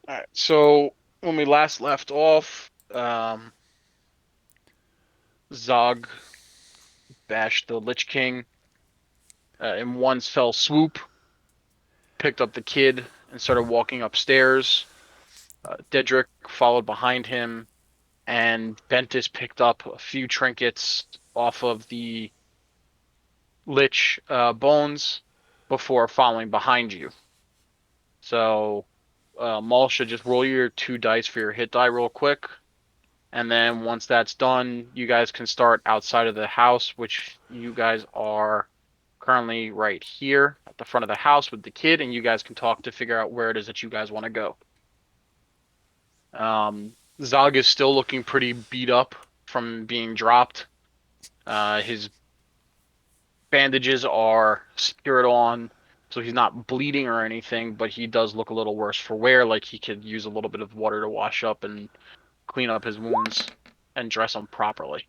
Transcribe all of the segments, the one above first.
All right. So when we last left off, Zog bashed the Lich King in one fell swoop, picked up the kid, and started walking upstairs. Dedrick followed behind him, and Ventus picked up a few trinkets off of the Lich bones before following behind you. So, Maul should just roll your 2 dice for your hit die real quick. And then once that's done, you guys can start outside of the house, which you guys are currently right here at the front of the house with the kid, and you guys can talk to figure out where it is that you guys want to go. Zog is still looking pretty beat up from being dropped. His bandages are secured on, so he's not bleeding or anything, but he does look a little worse for wear, like he could use a little bit of water to wash up and clean up his wounds and dress them properly.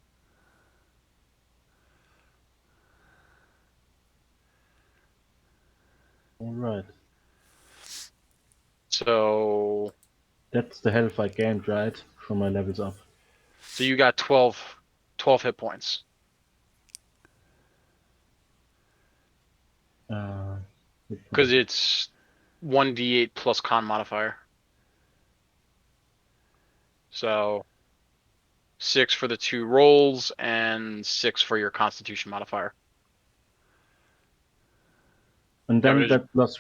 All right. So That's the health I gained, right? From my levels up. So you got 12 hit points. Uh, Because it's 1d8 plus con modifier. So 6 for the 2 rolls and 6 for your constitution modifier. and That then was that plus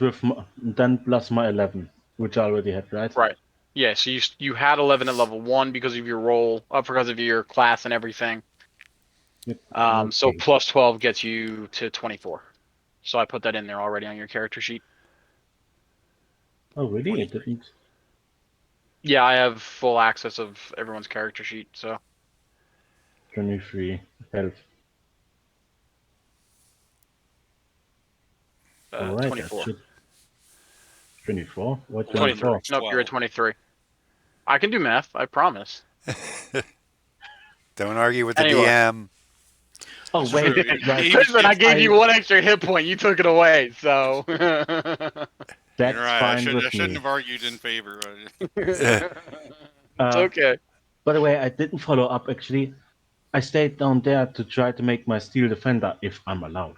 then plus my 11, which I already had, right? right. Yeah, so you had 11 at level 1 because of your roll, because of your class and everything. Yep. So Okay. plus 12 gets you to 24. So I put that in there already on your character sheet. Oh, really? It 23. didn't. Yeah, I have full access of everyone's character sheet, so 23 health. All right, that 24. should 24. What 23. 24? Nope, you're at 23. I can do math, I promise. Don't argue with the Anyway. DM. Oh It's wait, true. right. Listen, I gave you one extra hit point. You took it away, so. You're That's right. fine I with shouldn't me. have argued in favor. It's okay. By the way, I didn't follow up actually. I stayed down there to try to make my steel defender if I'm allowed.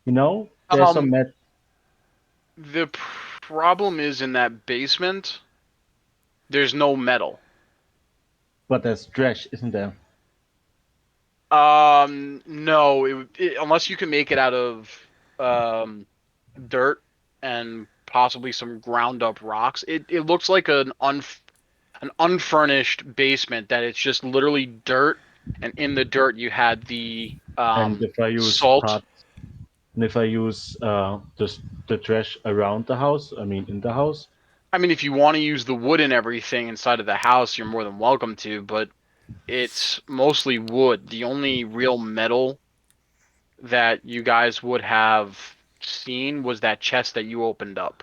You know, there's some Um, met. the problem is in that basement, there's no metal. But there's trash, isn't there? No, unless you can make it out of dirt and possibly some ground up rocks. It looks like an unfurnished basement that it's just literally dirt, and in the dirt you had the And if I use salt. parts, and if I use the trash around the house, I mean in the house. I mean, if you want to use the wood and everything inside of the house, you're more than welcome to, but it's mostly wood. The only real metal that you guys would have seen was that chest that you opened up.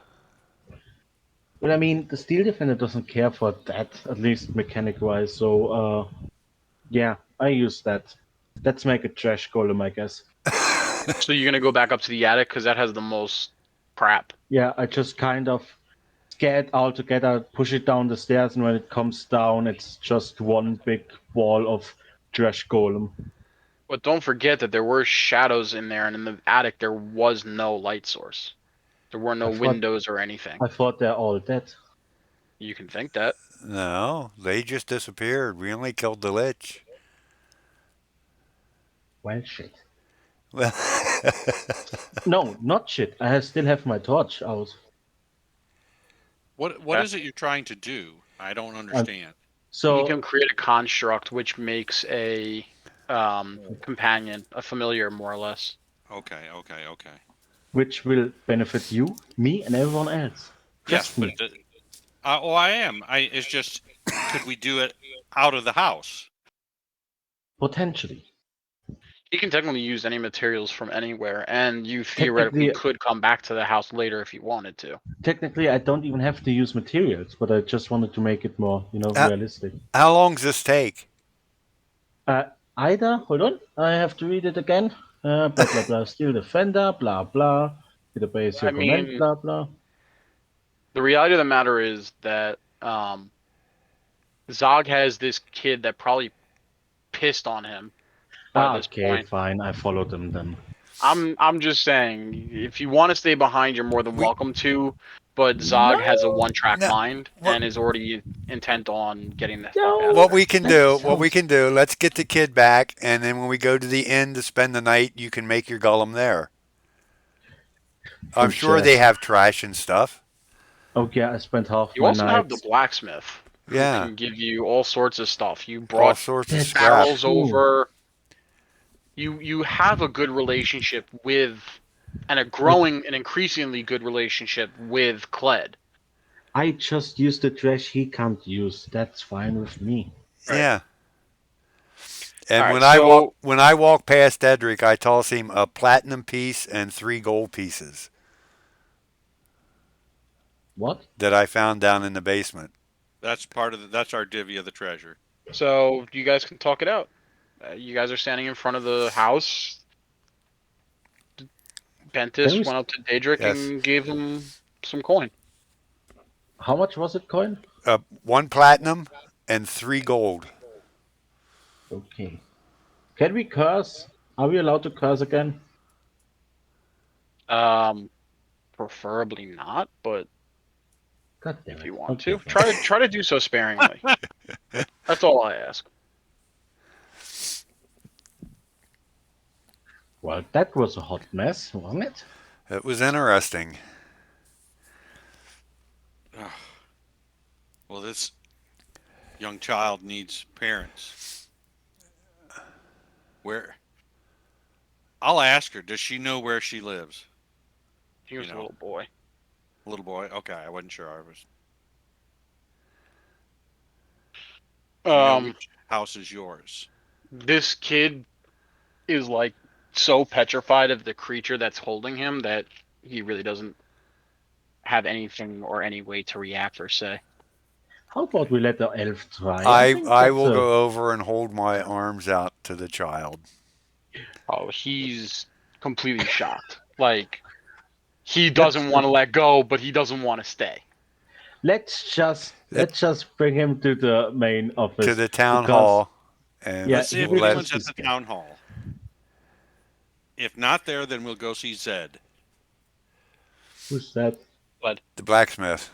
But I mean, the steel defender doesn't care for that, at least mechanic wise. So yeah, I use that. Let's make a trash golem, I guess. So you're gonna go back up to the attic because that has the most crap. Yeah, I just kind of scare it all together, push it down the stairs, and when it comes down, it's just one big wall of trash golem. But don't forget that there were shadows in there, and in the attic there was no light source. There were no I thought windows or anything. I thought they're all dead. You can think that. No, they just disappeared. We only killed the lich. Well, shit. Well, No, not shit. Still have my torch out. What is it you're trying to do? I don't understand. You So, can create a construct which makes a companion, a familiar, more or less. Okay, okay, okay. which will benefit you, me, and everyone else. Yes, Trust but me. I am. It's just, could we do it out of the house? Potentially. You can technically use any materials from anywhere, and you theoretically Technically, could come back to the house later if you wanted to. technically, I don't even have to use materials, but I just wanted to make it more, how, realistic. how long does this take? Uh, Either, hold on, I have to read it again. Blah blah blah. Steel defender. Blah blah. Database I your command. mean, Blah blah. The reality of the matter is that Zog has this kid that probably pissed on him by this Okay, point. fine. I followed them then. I'm just saying, if you want to stay behind, you're more than We- welcome to. But Zog has a one-track No. mind What- and is already intent on getting the fuck No. out of What there. we can That do, sounds- let's get the kid back, and then when we go to the inn to spend the night, you can make your golem there. I'm Good sure they chat. have trash and stuff. Okay, I spent half You my also have the nights. blacksmith, who Yeah, can give you all sorts of stuff. You all brought sorts of That's scrap. barrels true. over. You have a good relationship with, and a growing and increasingly good relationship with Kled. I just use the trash he can't use. That's fine with me. Right. Yeah. And All right, when I walk past Edric, I toss him a platinum piece and 3 gold pieces What? that I found down in the basement. That's that's our divvy of the treasure. so you guys can talk it out. You guys are standing in front of the house. Can Pentis we- went up to Daedric Yes. and gave him some coin. How much was it, coin? 1 platinum and 3 gold. Okay. Can we curse? Are we allowed to curse again? Preferably not, but God damn it. if you want Okay, to, fine. try to do so sparingly. That's all I ask. Well, that was a hot mess, wasn't it? It was interesting. Well, this young child needs parents. Where? I'll ask her. Does she know where she lives? He was You a know. little boy. Little boy. Okay, I wasn't sure. I was. Do you know Um, which house is yours? this kid is like so petrified of the creature that's holding him that he really doesn't have anything or any way to react or say. How about we let the elf try? think I that's will a- go over and hold my arms out to the child. Oh, he's completely shocked. Like he doesn't want to let go, but he doesn't want to stay. let's just bring him to the main office. To the town because- hall. And Yeah, Let's see if we'll let- anyone's at the town hall. If not there, then we'll go see Zed. Who's that? the blacksmith.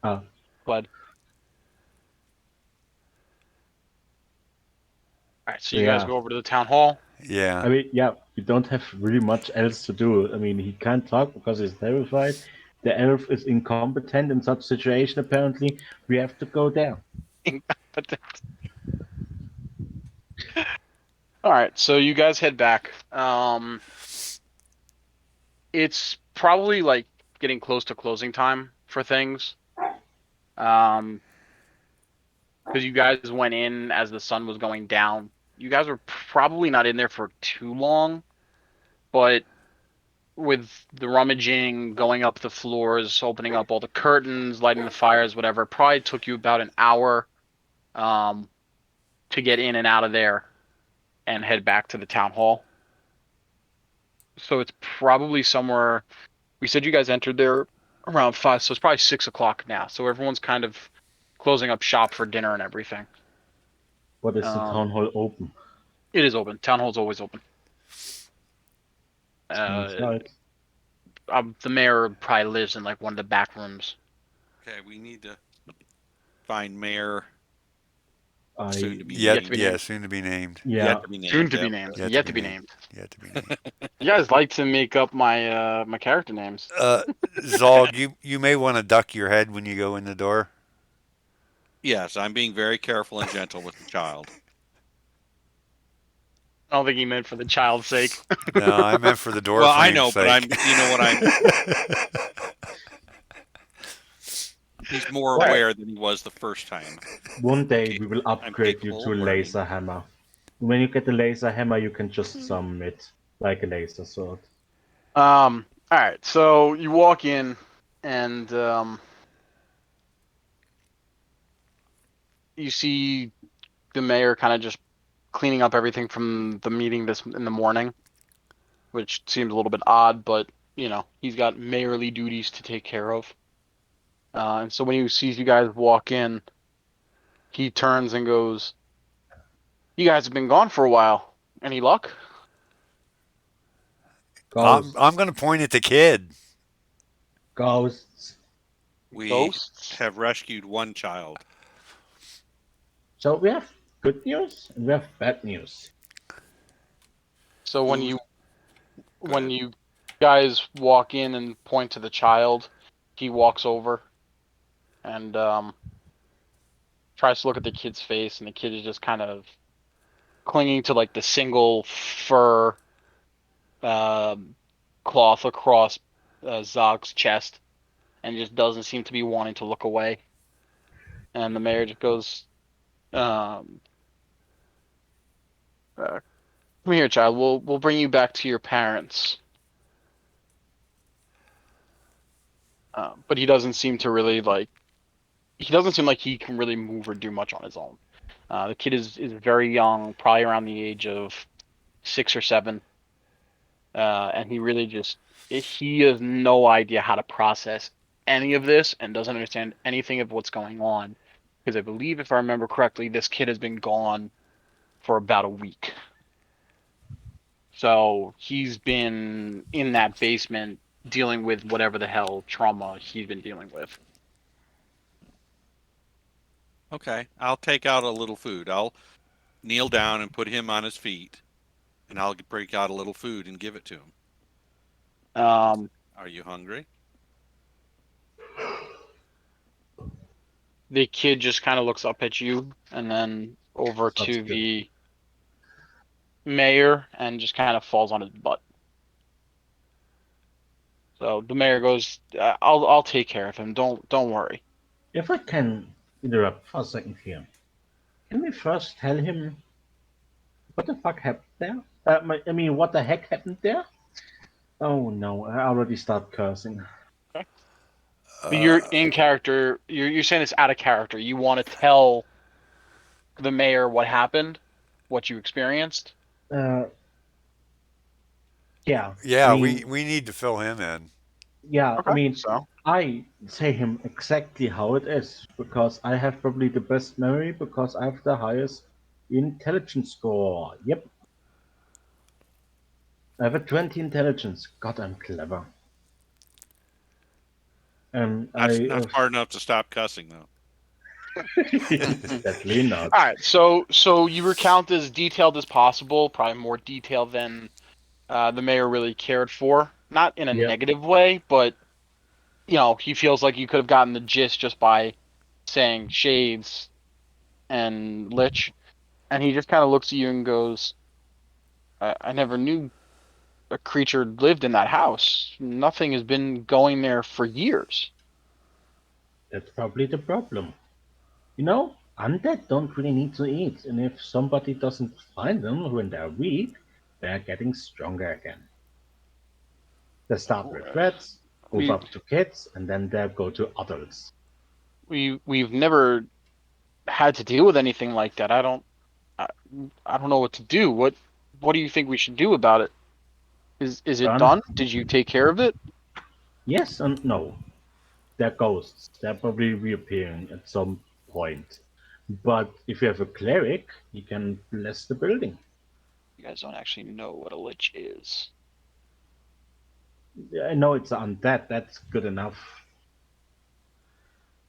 Ah, But all right, so you guys Yeah. go over to the town hall. Yeah. I mean, yeah, we don't have really much else to do. I mean, he can't talk because he's terrified. The elf is incompetent in such situation. Apparently, we have to go there. But all right, so you guys head back. It's probably like getting close to closing time for things. Because you guys went in as the sun was going down. You guys were probably not in there for too long, but with the rummaging, going up the floors, opening up all the curtains, lighting the fires, whatever, it probably took you about an hour to get in and out of there and head back to the town hall. So it's probably somewhere. We said you guys entered there around 5, so it's probably 6 o'clock now. So everyone's kind of closing up shop for dinner and everything. What is the town hall open? It is open. Town hall's always open. Inside. The mayor probably lives in like one of the back rooms. Okay, we need to find Mayor. I Soon to be Yet, Yet to be yeah, named. soon to be named. yeah. Yet to be named. Soon to be Yep. named. Yet Yet to to be be named. named. Yet to be named. You guys like to make up my my character names. Zog, you may want to duck your head when you go in the door. Yes, I'm being very careful and gentle with the child. I don't think he meant for the child's sake. No, I meant for the door Well, I frame's know, but sake. you know what he's more Right. aware than he was the first time. One day we will upgrade you capable to a of learning. laser hammer. When you get the laser hammer, you can just summon it like a laser sword. All right, so you walk in, and you see the mayor kind of just cleaning up everything from the meeting this in the morning, which seems a little bit odd, but you know he's got mayorly duties to take care of. And so when he sees you guys walk in, he turns and goes, "You guys have been gone for a while. Any luck?" I'm Ghosts. going to point at the kid. Ghosts. We Ghosts. have rescued one child. So we have good news and we have bad news. So Who? Go when ahead. you guys walk in and point to the child, he walks over and tries to look at the kid's face, and the kid is just kind of clinging to like the single fur um cloth across Zog's chest, and just doesn't seem to be wanting to look away. And the mayor just goes, um, "Come here, child. We'll bring you back to your parents." But he doesn't seem to really like. He doesn't seem like he can really move or do much on his own. The kid is very young, probably around the age of 6 or 7, and he really just he has no idea how to process any of this and doesn't understand anything of what's going on. Because I believe, if I remember correctly, this kid has been gone for about a week. So he's been in that basement dealing with whatever the hell trauma he's been dealing with. Okay, I'll take out a little food. I'll kneel down and put him on his feet, and I'll break out a little food and give it to him. Um, Are you hungry? the kid just kind of looks up at you and then over That's to good. the mayor and just kind of falls on his butt. So the mayor goes, I'll take care of him. Don't worry." If I can interrupt for a second here, can we first tell him what the fuck happened there? I mean, what the heck happened there? Oh no, I already start cursing. Okay. But you're Uh, in character. You're saying it's out of character. You want to tell the mayor what happened, what you experienced. Uh, yeah, I yeah, mean, we need to fill him in. yeah, I Okay. mean, So I say him exactly how it is because I have probably the best memory because I have the highest intelligence score. Yep, I have a 20 intelligence. God, I'm clever. And Not I, not smart enough to stop cussing though. definitely not. all right. So you recount as detailed as possible, probably more detailed than the mayor really cared for. Not in a Yep. negative way, but he feels like you could have gotten the gist just by saying shades and lich, and he just kind of looks at you and goes, I never knew a creature lived in that house. Nothing has been going there for years." That's probably the problem. You know, undead don't really need to eat, and if somebody doesn't find them when they're weak, they're getting stronger again. They start with rats, move We up to kids, and then they go to adults. we've never had to deal with anything like that. I, I don't know what to do. What do you think we should do about it? Is it Done? done? Did you take care of it? Yes and no. They're ghosts. They're probably reappearing at some point. But if you have a cleric, you can bless the building. You guys don't actually know what a lich is. I know it's undead, that's good enough,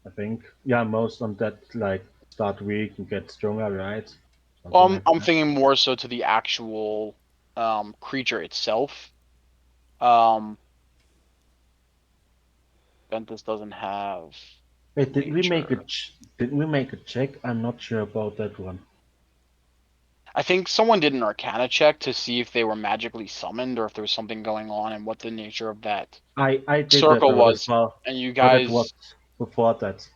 I think. Yeah, most undead like start weak and get stronger, right? Something like I'm that. thinking more so to the actual creature itself. Um, Ventus doesn't have Wait, nature. didn't we make a check? I'm not sure about that one. I think someone did an Arcana check to see if they were magically summoned or if there was something going on and what the nature of that I did that, circle was. And you but it was guys, before that.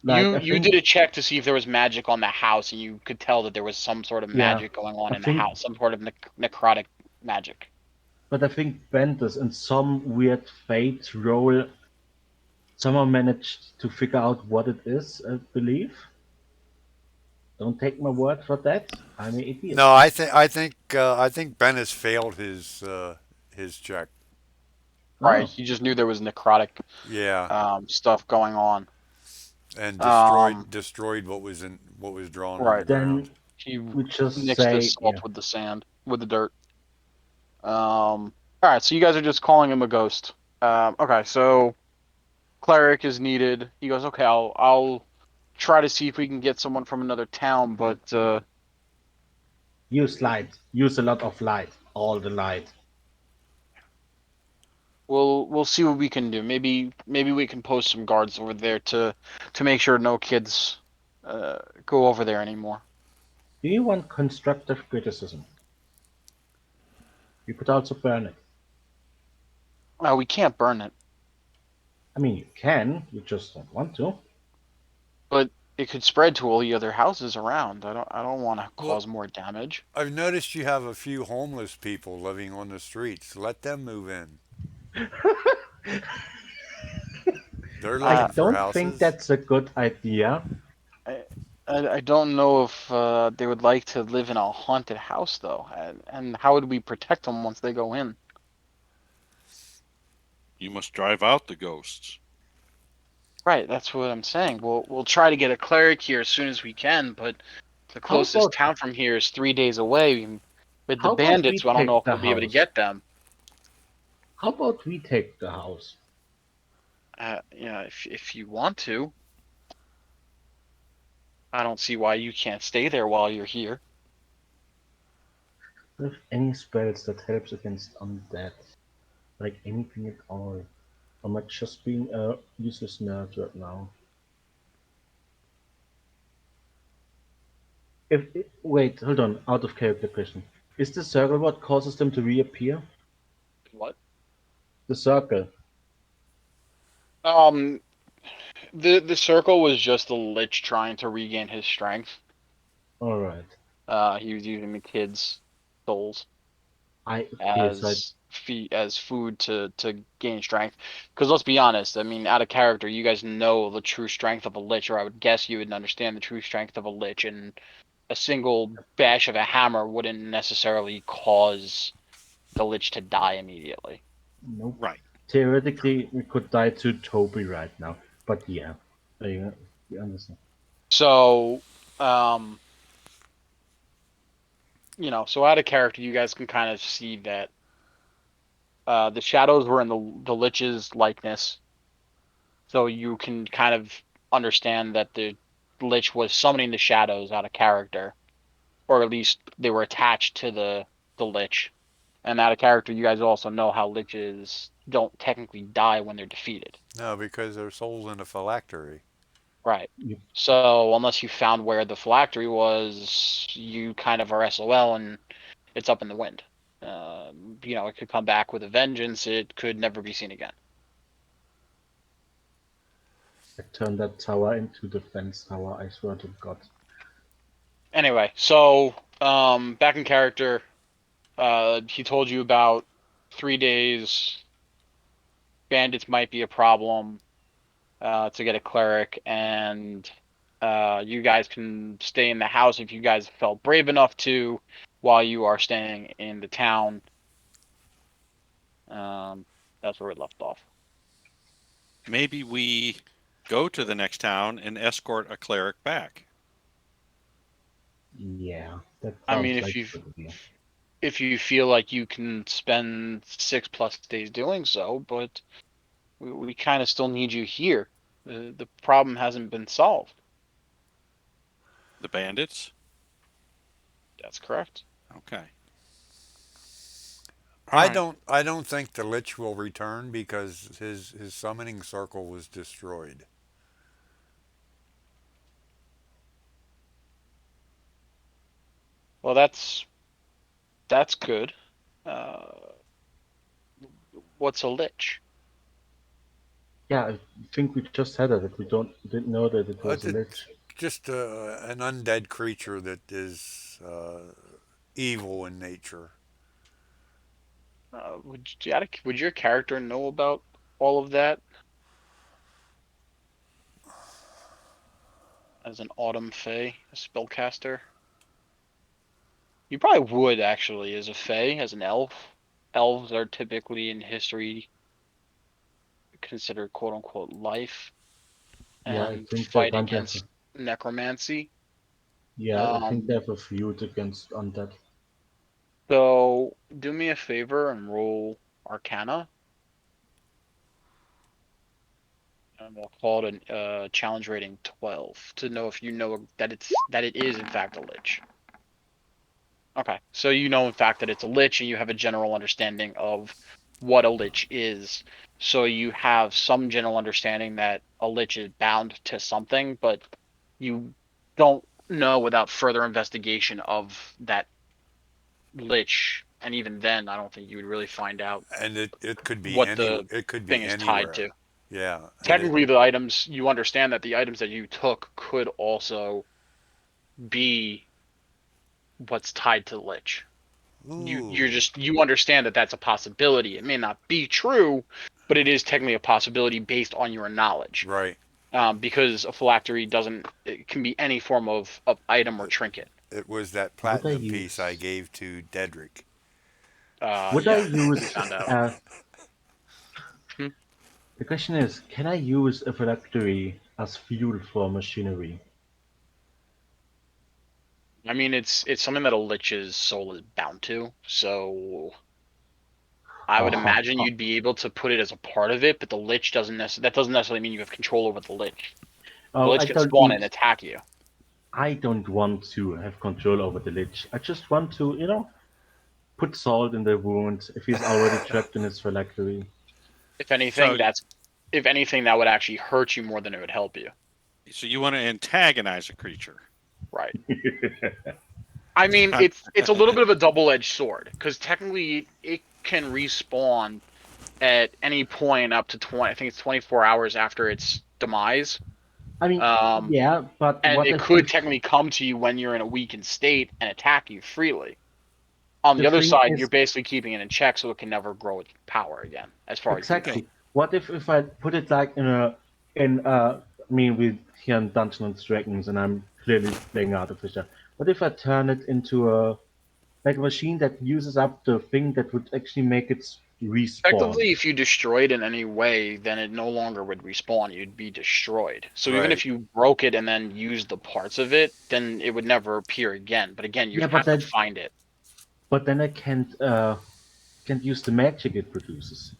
Like you I you think, did a check to see if there was magic on the house, and you could tell that there was some sort of yeah, magic going on I in the think, house, some sort of necrotic magic. but I think Ventus in some weird fate roll somehow managed to figure out what it is. I believe. Don't take my word for that. I'm an idiot. No, I think Ben has failed his check. Right. Oh, He just knew there was necrotic Yeah, stuff going on. and Um, destroyed what was drawn on the right. ground. then He we just mixed the say, salt yeah, with the sand, with the dirt. All right. So you guys are just calling him a ghost. Okay. So cleric is needed. He goes, okay. I'll try to see if we can get someone from another town, but use light. Use a lot of light. All the light. we'll see what we can do. Maybe we can post some guards over there to make sure no kids go over there anymore. Do you want constructive criticism? You could also burn it. We can't burn it, I mean, you can. You just don't want to. but it could spread to all the other houses around. I don't want to Well, cause more damage. I've noticed you have a few homeless people living on the streets. Let them move in. They're I Uh, looking for don't think houses. that's a good idea. I, I don't know if they would like to live in a haunted house though, and how would we protect them once they go in? You must drive out the ghosts. Right, that's what I'm saying. We'll try to get a cleric here as soon as we can, but the How closest about town from here is 3 days away. With the how about we bandits, I don't know take if the we'll be able to house? get them. How about we take the house? Yeah, if you want to, I don't see why you can't stay there while you're here. Do you have any spells that helps against undead? Like anything at all? Am I just being a useless nerd right now? Wait, hold on. Out of character question. Is the circle what causes them to reappear? What? The circle. Um, the circle was just a lich trying to regain his strength. All right. He was using the kids' souls Okay. So I as food to gain strength. Because let's be honest, I mean, out of character, you guys know the true strength of a lich, or I would guess you would understand the true strength of a lich, and a single bash of a hammer wouldn't necessarily cause the lich to die immediately. nope. Right. Theoretically, we could die to Toby right now, but yeah, you understand. So, um, so out of character, you guys can kind of see that the shadows were in the lich's likeness, so you can kind of understand that the lich was summoning the shadows out of character, or at least they were attached to the lich. And out of character, you guys also know how liches don't technically die when they're defeated. No, because their soul's in a phylactery. Right. You, So unless you found where the phylactery was, you kind of are SOL and it's up in the wind. It could come back with a vengeance. It could never be seen again. I turned that tower into the fence tower. I swear to God. Anyway, so back in character, he told you about 3 days. Bandits might be a problem to get a cleric, and you guys can stay in the house if you guys felt brave enough to, while you are staying in the town. Um, that's where we left off. Maybe we go to the next town and escort a cleric back. Yeah, that I mean, sounds like a good idea. if you feel like you can spend 6+ days doing so, but we kind of still need you here. The problem hasn't been solved. The bandits? That's correct. Okay. All I right. don't I don't think the Lich will return because his summoning circle was destroyed. Well, that's good. Uh, what's a lich? Yeah, I think we just said it. Didn't know that it was a It's lich. just an undead creature that is evil in nature. Would your character know about all of that as an autumn fae, a spellcaster? You probably would actually, as a fae, as an elf. Elves are typically in history considered quote unquote life Yeah, I and think they fight can't have. against necromancy. Yeah, I think they Um, have a feud against undead. so do me a favor and roll Arcana. And we'll call it a challenge rating 12 to know if you know that it is in fact a lich. Okay, so you know in fact that it's a lich, and you have a general understanding of what a lich is. So you have some general understanding that a lich is bound to something, but you don't know without further investigation of that lich. And even then, I don't think you would really find out And it could be what any. the It could thing be is tied anywhere. to. Yeah. Technically, the items, you understand that the items that you took could also be what's tied to the lich. Ooh. You understand that that's a possibility. It may not be true, but it is technically a possibility based on your knowledge. Right. Because a phylactery doesn't, it can be any form of item or trinket. It was that Would I platinum piece I use? gave to Dedrick. Would I Yeah, we use? found out. Hmm. The question is, can I use a phylactery as fuel for machinery? I mean, it's something that a lich's soul is bound to, so I Ha would ha imagine ha. you'd be able to put it as a part of it, but the lich that doesn't necessarily mean you have control over the lich. The Oh, lich I can don't spawn need. and attack you. I don't want to have control over the lich. I just want to, put salt in the wound if he's already trapped in his phylactery. If anything, So, that's if anything that would actually hurt you more than it would help you. so you want to antagonize a creature? Right. I mean, it's a little bit of a double-edged sword because technically it can respawn at any point up to 20. I think it's 24 hours after its demise. I mean, Um, yeah, but and what it if could technically come to you when you're in a weakened state and attack you freely. On the the other thing side, you're is basically keeping it in check so it can never grow its power again, as far as you know. Okay. exactly? What if I put it like I mean, we're here in Dungeons and Dragons, and I'm clearly playing artificial. What if I turn it into like a machine that uses up the thing that would actually make it respawn? Effectively, if you destroyed in any way, then it no longer would respawn. You'd be destroyed. So even Right. if you broke it and then used the parts of it, then it would never appear again. But again, you'd Yeah, have to find it. but then I can't use the magic it produces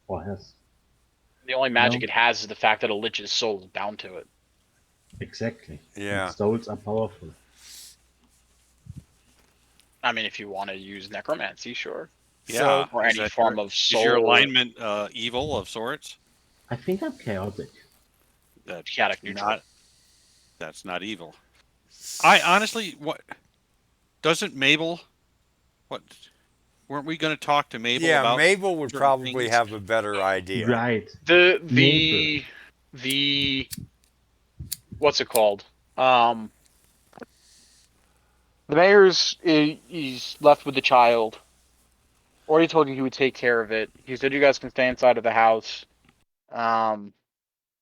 or has. The only You magic know it has is the fact that a lich's soul is bound to it. exactly. And Yeah. souls are powerful. I mean, if you want to use necromancy, sure, So Yeah. or Is any that form of is your soul alignment evil of sorts? I think I'm chaotic. That's chaotic neutral. not. That's not evil. I honestly, what doesn't Mabel? What weren't we going to talk to Mabel yeah, about Mabel would certain probably things? have a better idea. Right. The Mabel. the what's it called? Um, the mayor's he's left with the child. Already told you he would take care of it. He said you guys can stay inside of the house. Um,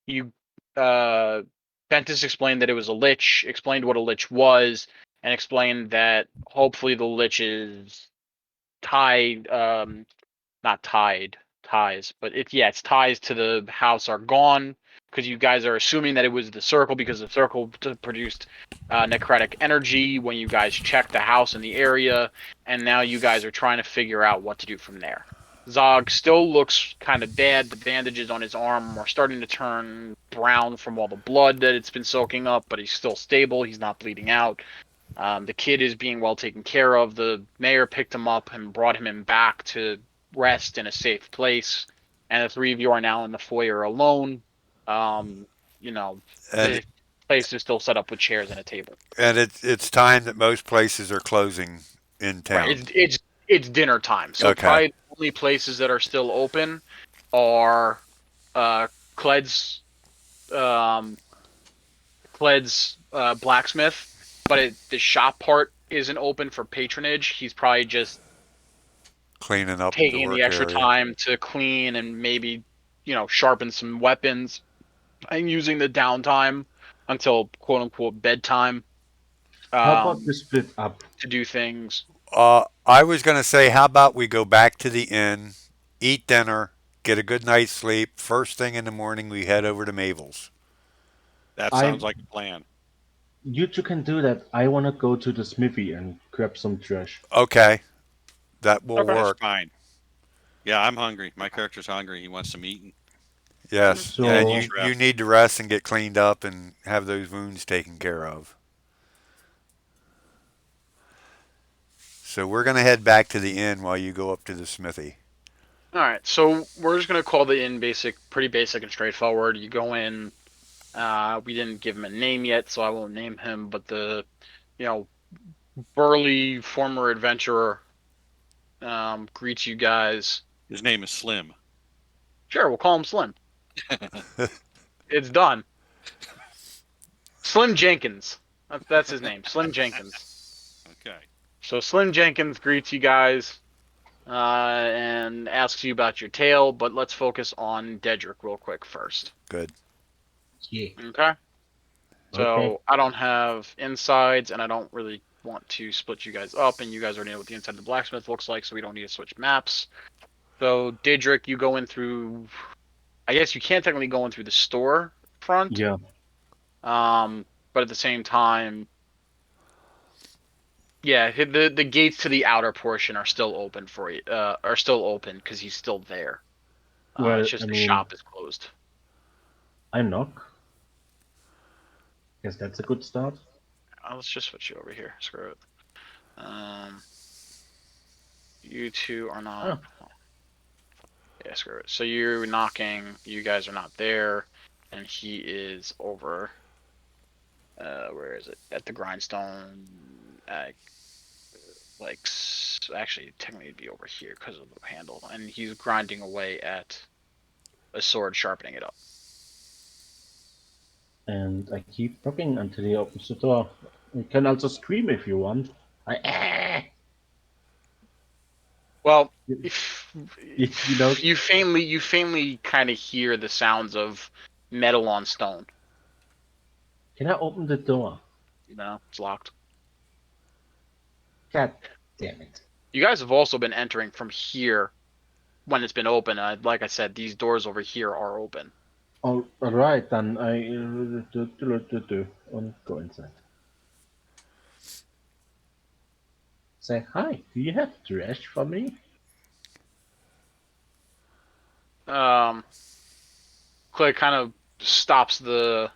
you Ventus explained that it was a lich, explained what a lich was, and explained that hopefully the lich is tied, not tied, ties, but its ties to the house are gone because you guys are assuming that it was the circle because the circle produced necrotic energy when you guys checked the house in the area, and now you guys are trying to figure out what to do from there. Zog still looks kind of bad. The bandages on his arm are starting to turn brown from all the blood that it's been soaking up, but he's still stable. He's not bleeding out. The kid is being well taken care of. The mayor picked him up and brought him back to rest in a safe place. And the three of you are now in the foyer alone. Um, And the place is still set up with chairs and a table. it's time that most places are closing in Right. town. It's dinner time. So Okay. probably the only places that are still open are Cled's um, blacksmith, but the shop part isn't open for patronage. He's probably just Cleaning up the taking the work extra area. time to clean and maybe sharpen some weapons and using the downtime until quote unquote bedtime How about we um, split up? to do things. I was going to say, how about we go back to the inn, eat dinner, get a good night's sleep. First thing in the morning, we head over to Mabel's. That I- sounds like a plan. You two can do that. I want to go to the smithy and grab some trash. Okay, that will Okay. That's work. fine. Yeah, I'm hungry. My character's hungry. He wants some eating. Yes, So- and Needs you rest. need to rest and get cleaned up and have those wounds taken care of. So we're gonna head back to the inn while you go up to the smithy. All right, so we're just gonna call the inn pretty basic and straightforward. You go in. We didn't give him a name yet, so I won't name him. But the, burly former adventurer, greets you guys. His name is Slim. Sure, we'll call him Slim. It's done. Slim Jenkins. That's his name, Slim Jenkins. Okay. So Slim Jenkins greets you guys, and asks you about your tale. But let's focus on Dedrick real quick first. Good. Yeah. Okay. So Okay. I don't have insides, and I don't really want to split you guys up, and you guys already know what the inside of the blacksmith looks like, so we don't need to switch maps. So Dedrick, you go in through. I guess you can't technically go in through the store front. Yeah. But at the same time, yeah, the gates to the outer portion are still open for you. Are still open because he's still there. Well, It's just I the mean- shop is closed. I knock. Guess that's a good start. Let's just switch you over here. Screw it. You two are not. Yeah, screw it. So you're knocking. You guys are not there, and he is over. Where is it? At the grindstone. Actually, technically it'd be over here because of the handle, and he's grinding away at a sword, sharpening it up. And I keep knocking until he opens the door. You can also scream if you want. Well, If if you know- you faintly kind of hear the sounds of metal on stone. Can I open the door? No, it's locked. God damn it. You guys have also been entering from here when it's been open. Like I said, these doors over here are open. All right, then I and go inside. Say hi. Do you have trash for me? Clay kind of stops the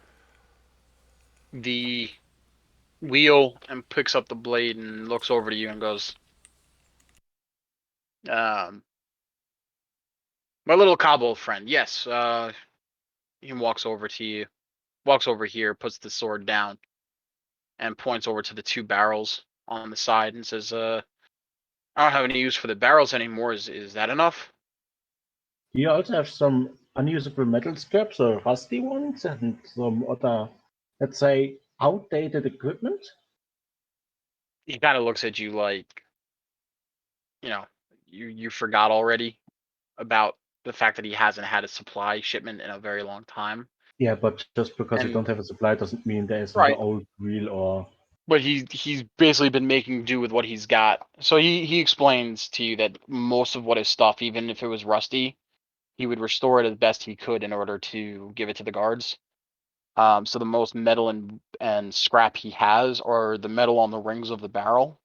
wheel and picks up the blade and looks over to you and goes, "My little Cabo friend, yes." He walks over to you, walks over here, puts the sword down, and points over to the two barrels on the side and says, "I don't have any use for the barrels anymore. Is that enough?" You also have some unusable metal scraps or rusty ones and some other, let's say, outdated equipment? He kind of looks at you like, you forgot already about the fact that he hasn't had a supply shipment in a very long time. Yeah, but just because you And- don't have a supply doesn't mean there isn't Right. an old wheel or... But he's basically been making do with what he's got. So he explains to you that most of what his stuff, even if it was rusty, he would restore it as best he could in order to give it to the guards. So the most metal and scrap he has are the metal on the rings of the barrel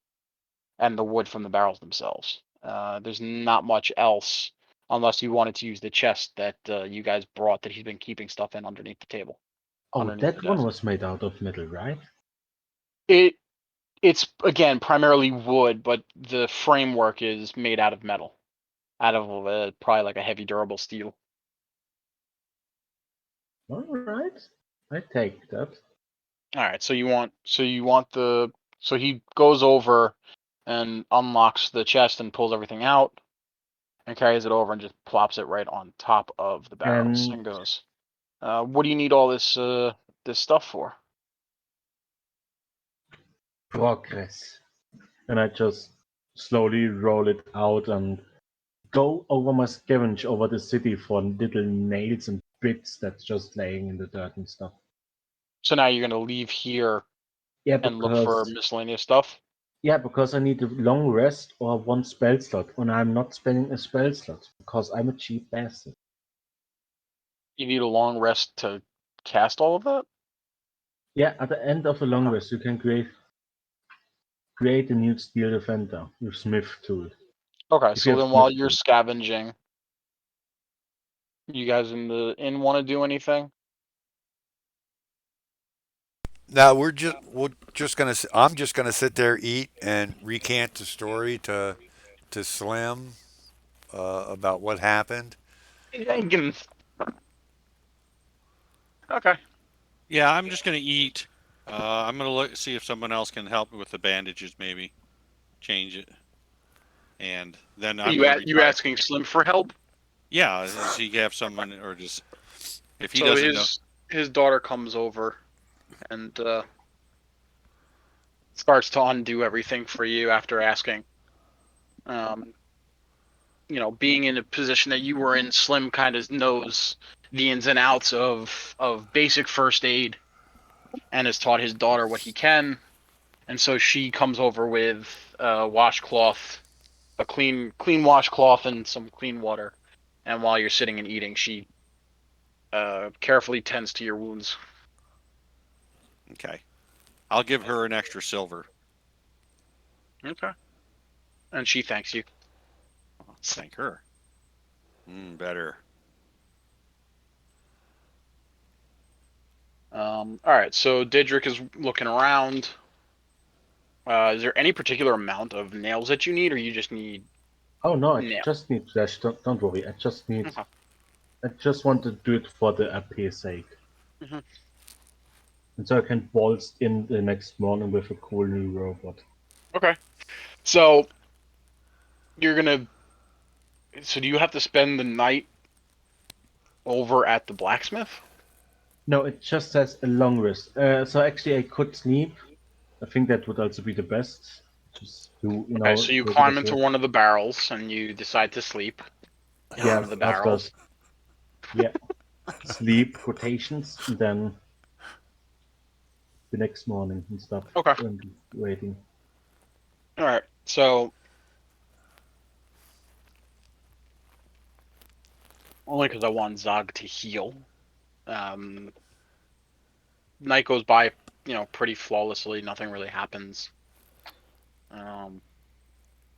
and the wood from the barrels themselves. There's not much else unless you wanted to use the chest that you guys brought that he's been keeping stuff in underneath the table. Oh, underneath that the one desk. was made out of metal, right? It's again primarily wood, but the framework is made out of metal, out of probably like a heavy durable steel. All right. I take that. All right, so he goes over and unlocks the chest and pulls everything out and carries it over and just plops it right on top of the barrels and goes, "What do you need all this stuff for?" Progress. And I just slowly roll it out and go over my scavenge over the city for little nails and bits that's just laying in the dirt and stuff. So now you're gonna leave here Yeah, and look for because miscellaneous stuff. Yeah, because I need a long rest or one spell slot, and I'm not spending a spell slot because I'm a cheap bastard. You need a long rest to cast all of that? Yeah, at the end of a long Okay. rest, you can create a new steel defender with Smith tool. Okay, If you so have then while Smith you're tool. scavenging, you guys in the inn want to do anything? Now we're just gonna. I'm just gonna sit there, eat, and recant the story to Slim about what happened. Yeah, you can. Okay. Yeah, I'm just gonna eat. I'm gonna look see if someone else can help me with the bandages, maybe change it, and then I'm gonna You retire. asking Slim for help? Yeah, does he have someone, or just if he So doesn't know? his daughter comes over and starts to undo everything for you after asking. Um, being in a position that you were in, Slim kind of knows the ins and outs of basic first aid and has taught his daughter what he can. And so she comes over with a washcloth, a clean washcloth, and some clean water. And while you're sitting and eating, she carefully tends to your wounds. Okay, I'll give her an extra silver. Okay. And she thanks you. Thank her. Better. All right. So Didrik is looking around. Is there any particular amount of nails that you need, or you just need Oh no, I nails? just need flesh. Don't worry. I just need. Okay. I just want to do it for the AP sake, Mhm. and so I can waltz in the next morning with a cool new robot. Okay. So you're gonna. So do you have to spend the night over at the blacksmith? No, it just says a long rest. So actually, I could sleep. I think that would also be the best. Just do Okay. So you a bit climb of into work. one of the barrels and you decide to sleep in one Yeah, of the after barrels. yeah, sleep rotations, and then the next morning and stuff. Okay. And waiting. All right. So only because I want Zog to heal. Um, Night goes by, pretty flawlessly. Nothing really happens. Um,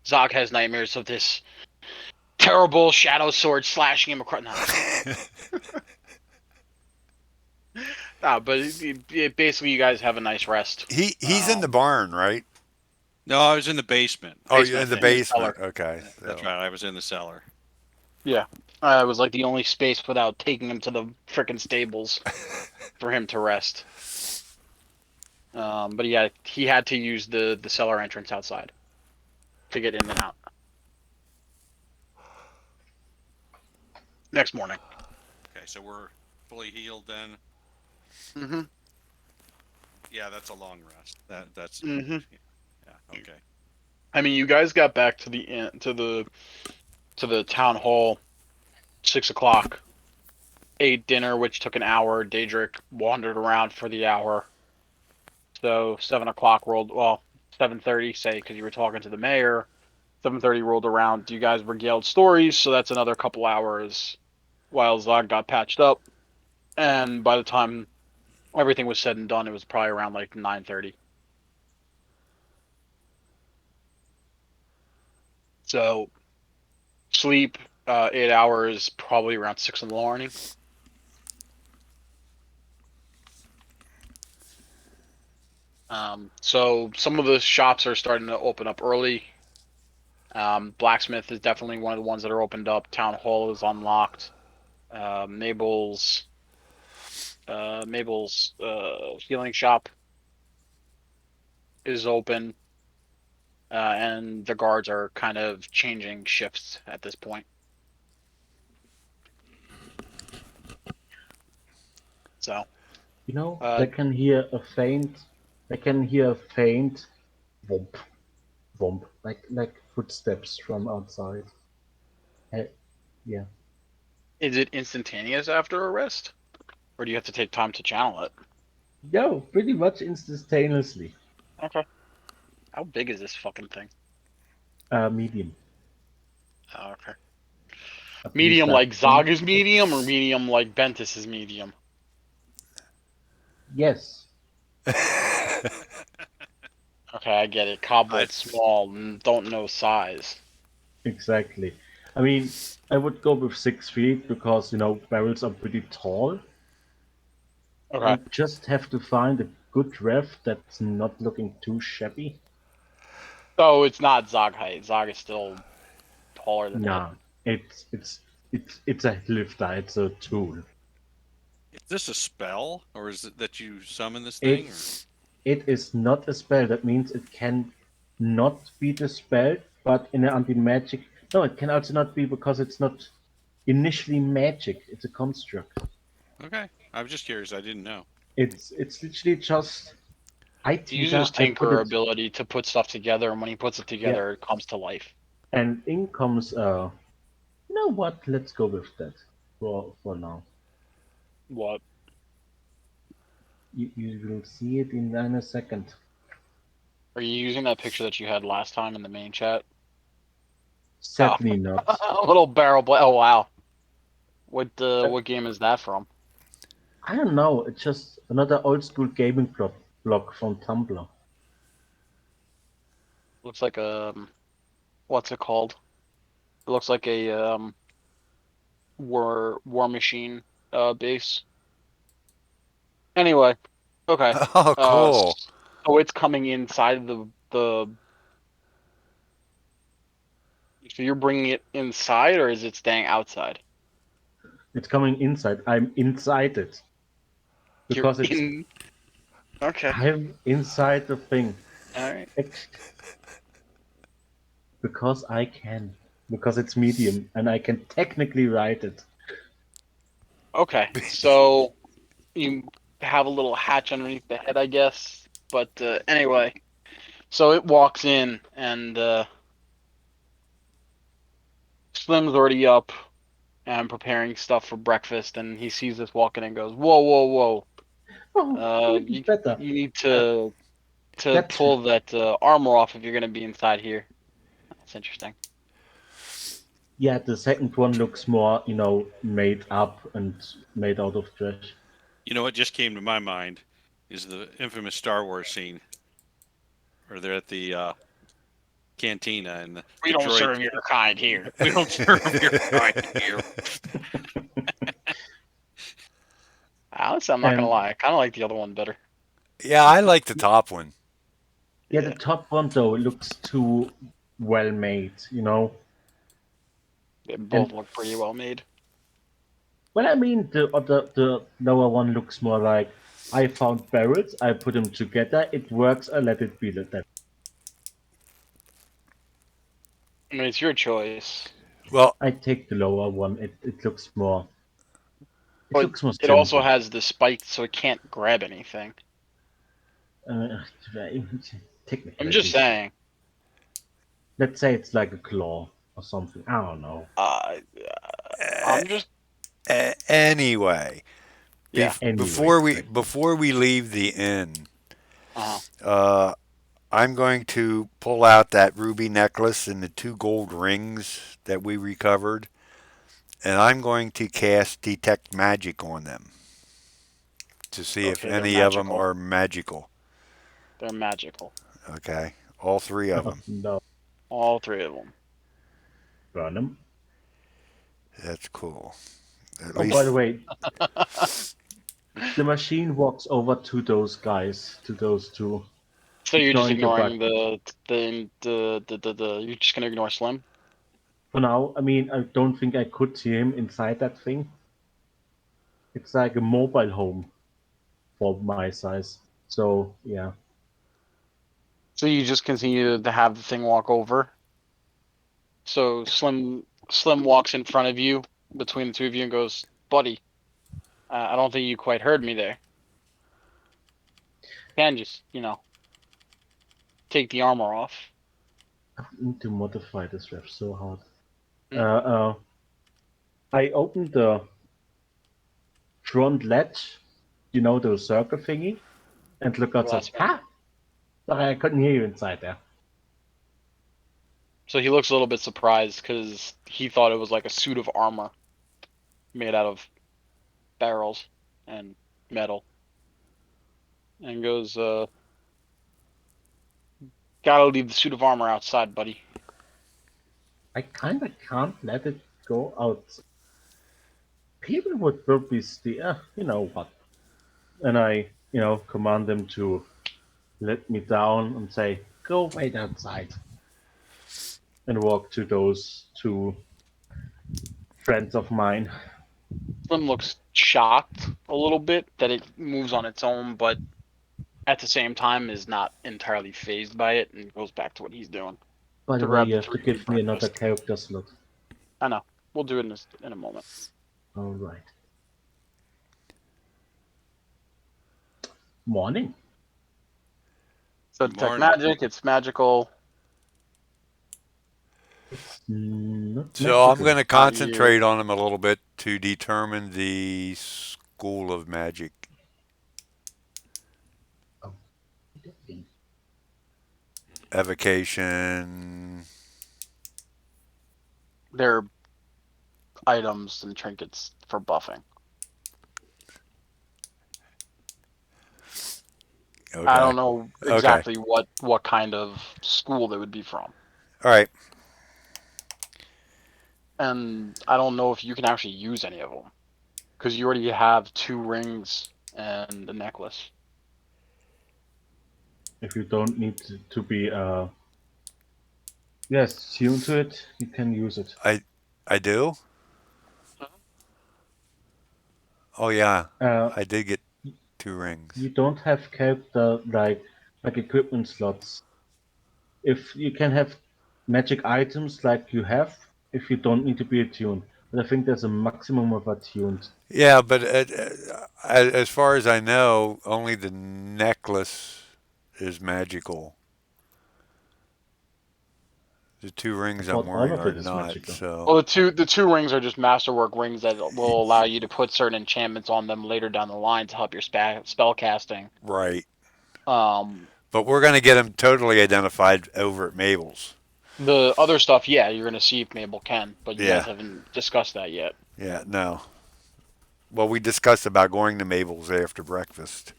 Zog has nightmares of this terrible shadow sword slashing him across. No, but basically, you guys have a nice rest. He's in the barn, right? No, I was in the basement. Oh, you're Basement in the in the cellar. basement. Okay. That's So right. I was in the cellar. Yeah, it was like the only space without taking him to the frickin' stables for him to rest. But yeah, he had to use the cellar entrance outside to get in and out. Next morning. Okay, so we're fully healed then. Mm-hmm. Yeah, that's a long rest. That's Mm-hmm. yeah. Okay. I mean, you guys got back to the inn, to the town hall 6 o'clock. Ate dinner, which took an hour. Daedric wandered around for the hour. So 7 o'clock rolled. Well, 7:30, say, because you were talking to the mayor. 7:30 rolled around. You guys regaled stories, so that's another couple hours while Zog got patched up. And by the time everything was said and done, it was probably around like 9:30. So sleep, 8 hours, probably around 6 in the morning. So some of the shops are starting to open up early. Blacksmith is definitely one of the ones that are opened up. Town Hall is unlocked. Mabel's healing shop is open, and the guards are kind of changing shifts at this point. So, You know, uh, they can hear a faint. They can hear a faint, womp, womp, like footsteps from outside. Eh, yeah. is it instantaneous after arrest, or do you have to take time to channel it? No, pretty much instantaneously. Okay. How big is this fucking thing? Medium. Oh, okay. At Medium least I like think. Zog is medium, or medium like Bentis is medium? Yes. Okay, I get it. Cobweb's I- small and don't know size. Exactly. I mean, I would go with 6 feet because barrels are pretty tall. Okay. You just have to find a good ref that's not looking too shabby. So it's not Zog height. Zog is still taller than it. Nah, it's a lifter. It's a tool. Is this a spell, or is it that you summon this thing? It is not a spell. That means it can not be the spell, but in an anti-magic. No, it can also not be because it's not initially magic. It's a construct. Okay, I was just curious. I didn't know. It's literally just. I He uses I put Tinker it. ability to put stuff together, and when he puts it Yeah, together, it comes to life. and in comes. You know what? Let's go with that for now. What? You will see it in a second. Are you using that picture that you had last time in the main chat? Sadly not. A little barrel blade. Oh wow. What game is that from? I don't know. It's just another old school gaming blog from Tumblr. Looks like what's it called? It looks like a War Machine base. Anyway, okay. Oh, cool. So it's coming inside the. So you're bringing it inside, or is it staying outside? It's coming inside. I'm inside it because You're it's. in. Okay. I'm inside the thing. All right. Because I can. Because it's medium and I can technically write it. Okay. So you have a little hatch underneath the head, I guess. But anyway, so it walks in, and Slim's already up and preparing stuff for breakfast, and he sees us walking and goes, "Whoa, whoa, whoa! Oh, even You better. need to That's pull that armor off if you're gonna be inside here." That's interesting. Yeah. The second one looks more, made up and made out of trash. You know what just came to my mind is the infamous Star Wars scene where they're at the cantina and We the don't droid. serve your kind here. We don't serve your kind here. Honestly, I'm not gonna And lie. I kind of like the other one better. Yeah, I like the top one. yeah, the top one though looks too well made. They both And look pretty well made. well, I mean, the lower one looks more like I found barrels, I put them together, it works, I let it be that. I mean, it's your choice. Well, I take the lower one. It looks more. It But looks more it also simple. has the spike, so it can't grab anything. Technically, I'm just saying. let's say it's like a claw or something. I don't know. I'm just anyway, yeah. Anyway, before we leave the inn, Uh-huh. I'm going to pull out that ruby necklace and the 2 gold rings that we recovered, and I'm going to cast detect magic on them to see if Okay, they're any of them magical. are magical. They're magical. Okay, all 3 of them. no, All 3 of them. burn them. That's cool. At Oh, least by the way, the machine walks over to those guys, to those two. So you're just Ignoring ignoring you're just gonna ignore Slim? For now, I mean, I don't think I could see him inside that thing. It's like a mobile home for my size. So yeah, So you just continue to have the thing walk over. So Slim walks in front of you between the 2 of you and goes, "Buddy, I don't think you quite heard me there. Can just, take the armor off." I need to modify this ref so hard. Hmm. I opened the front ledge, the circle thingy, and look outside. Last one. Ha! Sorry, I couldn't hear you inside there. So he looks a little bit surprised because he thought it was like a suit of armor made out of barrels and metal. And goes, gotta leave the suit of armor outside, buddy. I kinda can't let it go out. People would probably steer, you know what? And I, command them to let me down and say, go wait outside. And walk to those two friends of mine. Slim looks shocked a little bit that it moves on its own, but at the same time is not entirely phased by it and goes back to what he's doing. By the To way, grab you the have to 3D give me another breakfast. character slot. I know. We'll do it in a moment. Alright. Morning. So Good detect morning. magic, it's magical. Not So I'm magical. going to concentrate on them a little bit to determine the school of magic. Evocation. They're items and trinkets for buffing. Okay. I don't know Okay. exactly what kind of school they would be from. All right. And I don't know if you can actually use any of them. Because you already have 2 rings and a necklace. If you don't need to be tuned to it, you can use it. I do? Oh, yeah. I did get 2 rings. You don't have character like equipment slots. If you can have magic items like you have, if you don't need to be attuned. But I think there's a maximum of attuned. Yeah, but as far as I know, only the necklace is magical. The 2 rings I I'm thought all wearing of are it is not. magical. So Well, the two rings are just masterwork rings that will allow you to put certain enchantments on them later down the line to help your spell casting. right. Um, But we're going to get them totally identified over at Mabel's. the other stuff, yeah, you're gonna see if Mabel can, but you Yeah. guys haven't discussed that yet. Yeah, no. Well, we discussed about going to Mabel's after breakfast.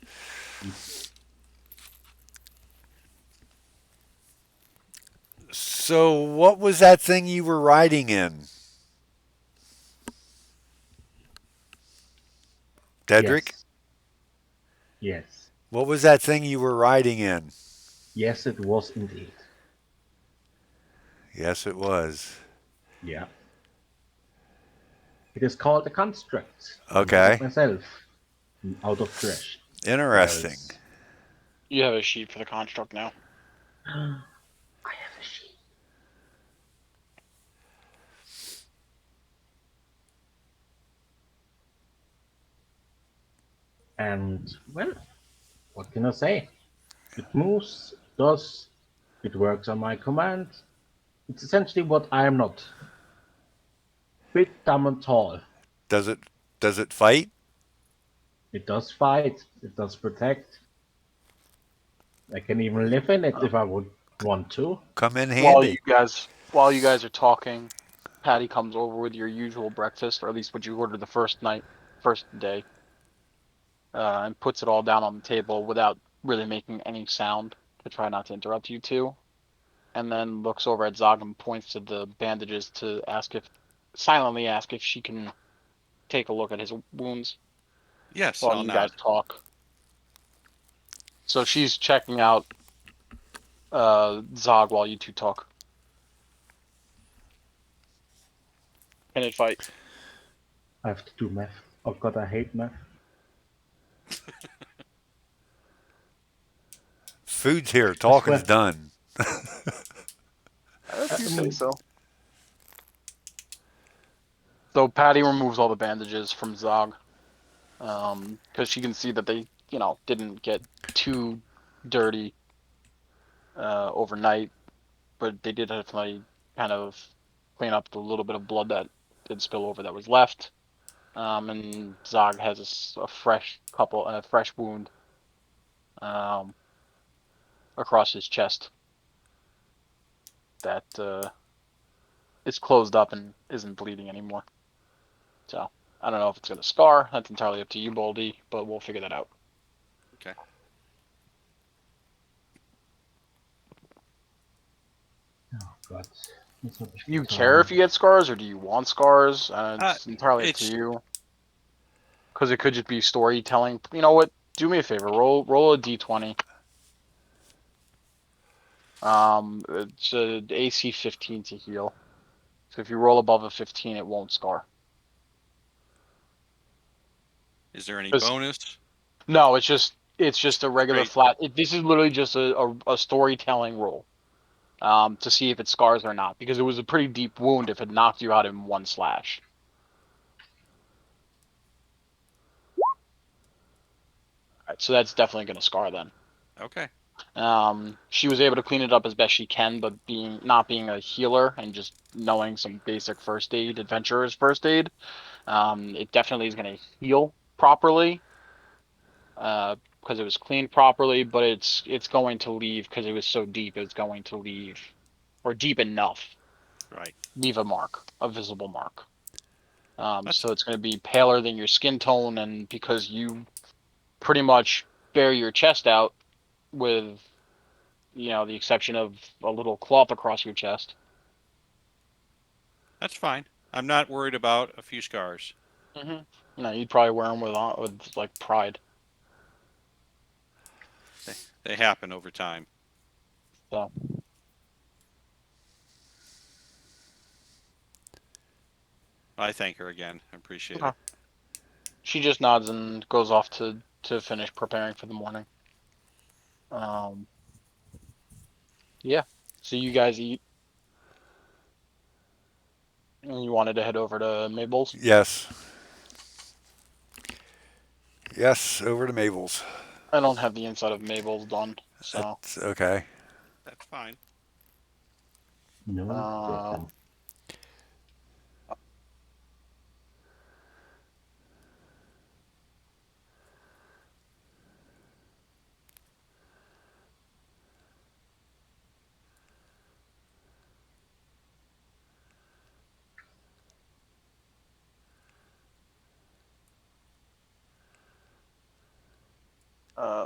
So, what was that thing you were riding in? Dedrick? Yes. Yes. What was that thing you were riding in? Yes, it was indeed. Yes, it was. Yeah. It is called a construct. Okay. I made it myself. Out of trash. Interesting. You have a sheet for the construct now. I have a sheet. And, well, what can I say? It moves, does, it works on my command. It's essentially what I am not. Big, dumb, and tall. Does it fight? It does fight, it does protect. I can even live in it if I would want to. Come in While handy. you guys are talking, Patty comes over with your usual breakfast, or at least what you ordered the first day, and puts it all down on the table without really making any sound to try not to interrupt you two. And then looks over at Zog and points to the bandages to silently ask if she can take a look at his wounds Yes, while I'll you nod. guys talk. So she's checking out Zog while you two talk. Can it fight? I have to do math. Oh god, I hate math. Food's here. Talking's done. If you say so. So Patty removes all the bandages from Zog, because she can see that they, didn't get too dirty overnight, but they did definitely kind of clean up the little bit of blood that did spill over that was left. And Zog has a fresh wound. across his chest that is closed up and isn't bleeding anymore. So I don't know if it's gonna scar. That's entirely up to you, Baldy, but we'll figure that out. Okay. Oh God. That's not Do you care if you get scars, or do you want scars? It's entirely up to It's you. Because it could just be storytelling. You know what? Do me a favor. Roll a d20. It's a AC 15 to heal. So if you roll above a 15, it won't scar. Is there any 'Cause- bonus? No, it's just a regular Straight. flat. This is literally just a storytelling roll. To see if it scars or not, because it was a pretty deep wound if it knocked you out in one slash. Alright, so that's definitely gonna scar then. Okay. She was able to clean it up as best she can, but not being a healer and just knowing some basic first aid, adventurer's first aid, it definitely is going to heal properly, because it was cleaned properly. But it's going to leave, because it was so deep. It's going to leave, or deep enough, Right. leave a mark, a visible mark. That's So it's going to be paler than your skin tone, and because you pretty much bare your chest out with, the exception of a little cloth across your chest. that's fine. I'm not worried about a few scars. No, you'd probably wear them with like pride. They happen over time. So I thank her again. I appreciate Okay. it. she just nods and goes off to finish preparing for the morning. Um, yeah. So you guys eat, and you wanted to head over to Mabel's. Yes. Yes, over to Mabel's. I don't have the inside of Mabel's done, so That's okay. That's fine. No uh, problem.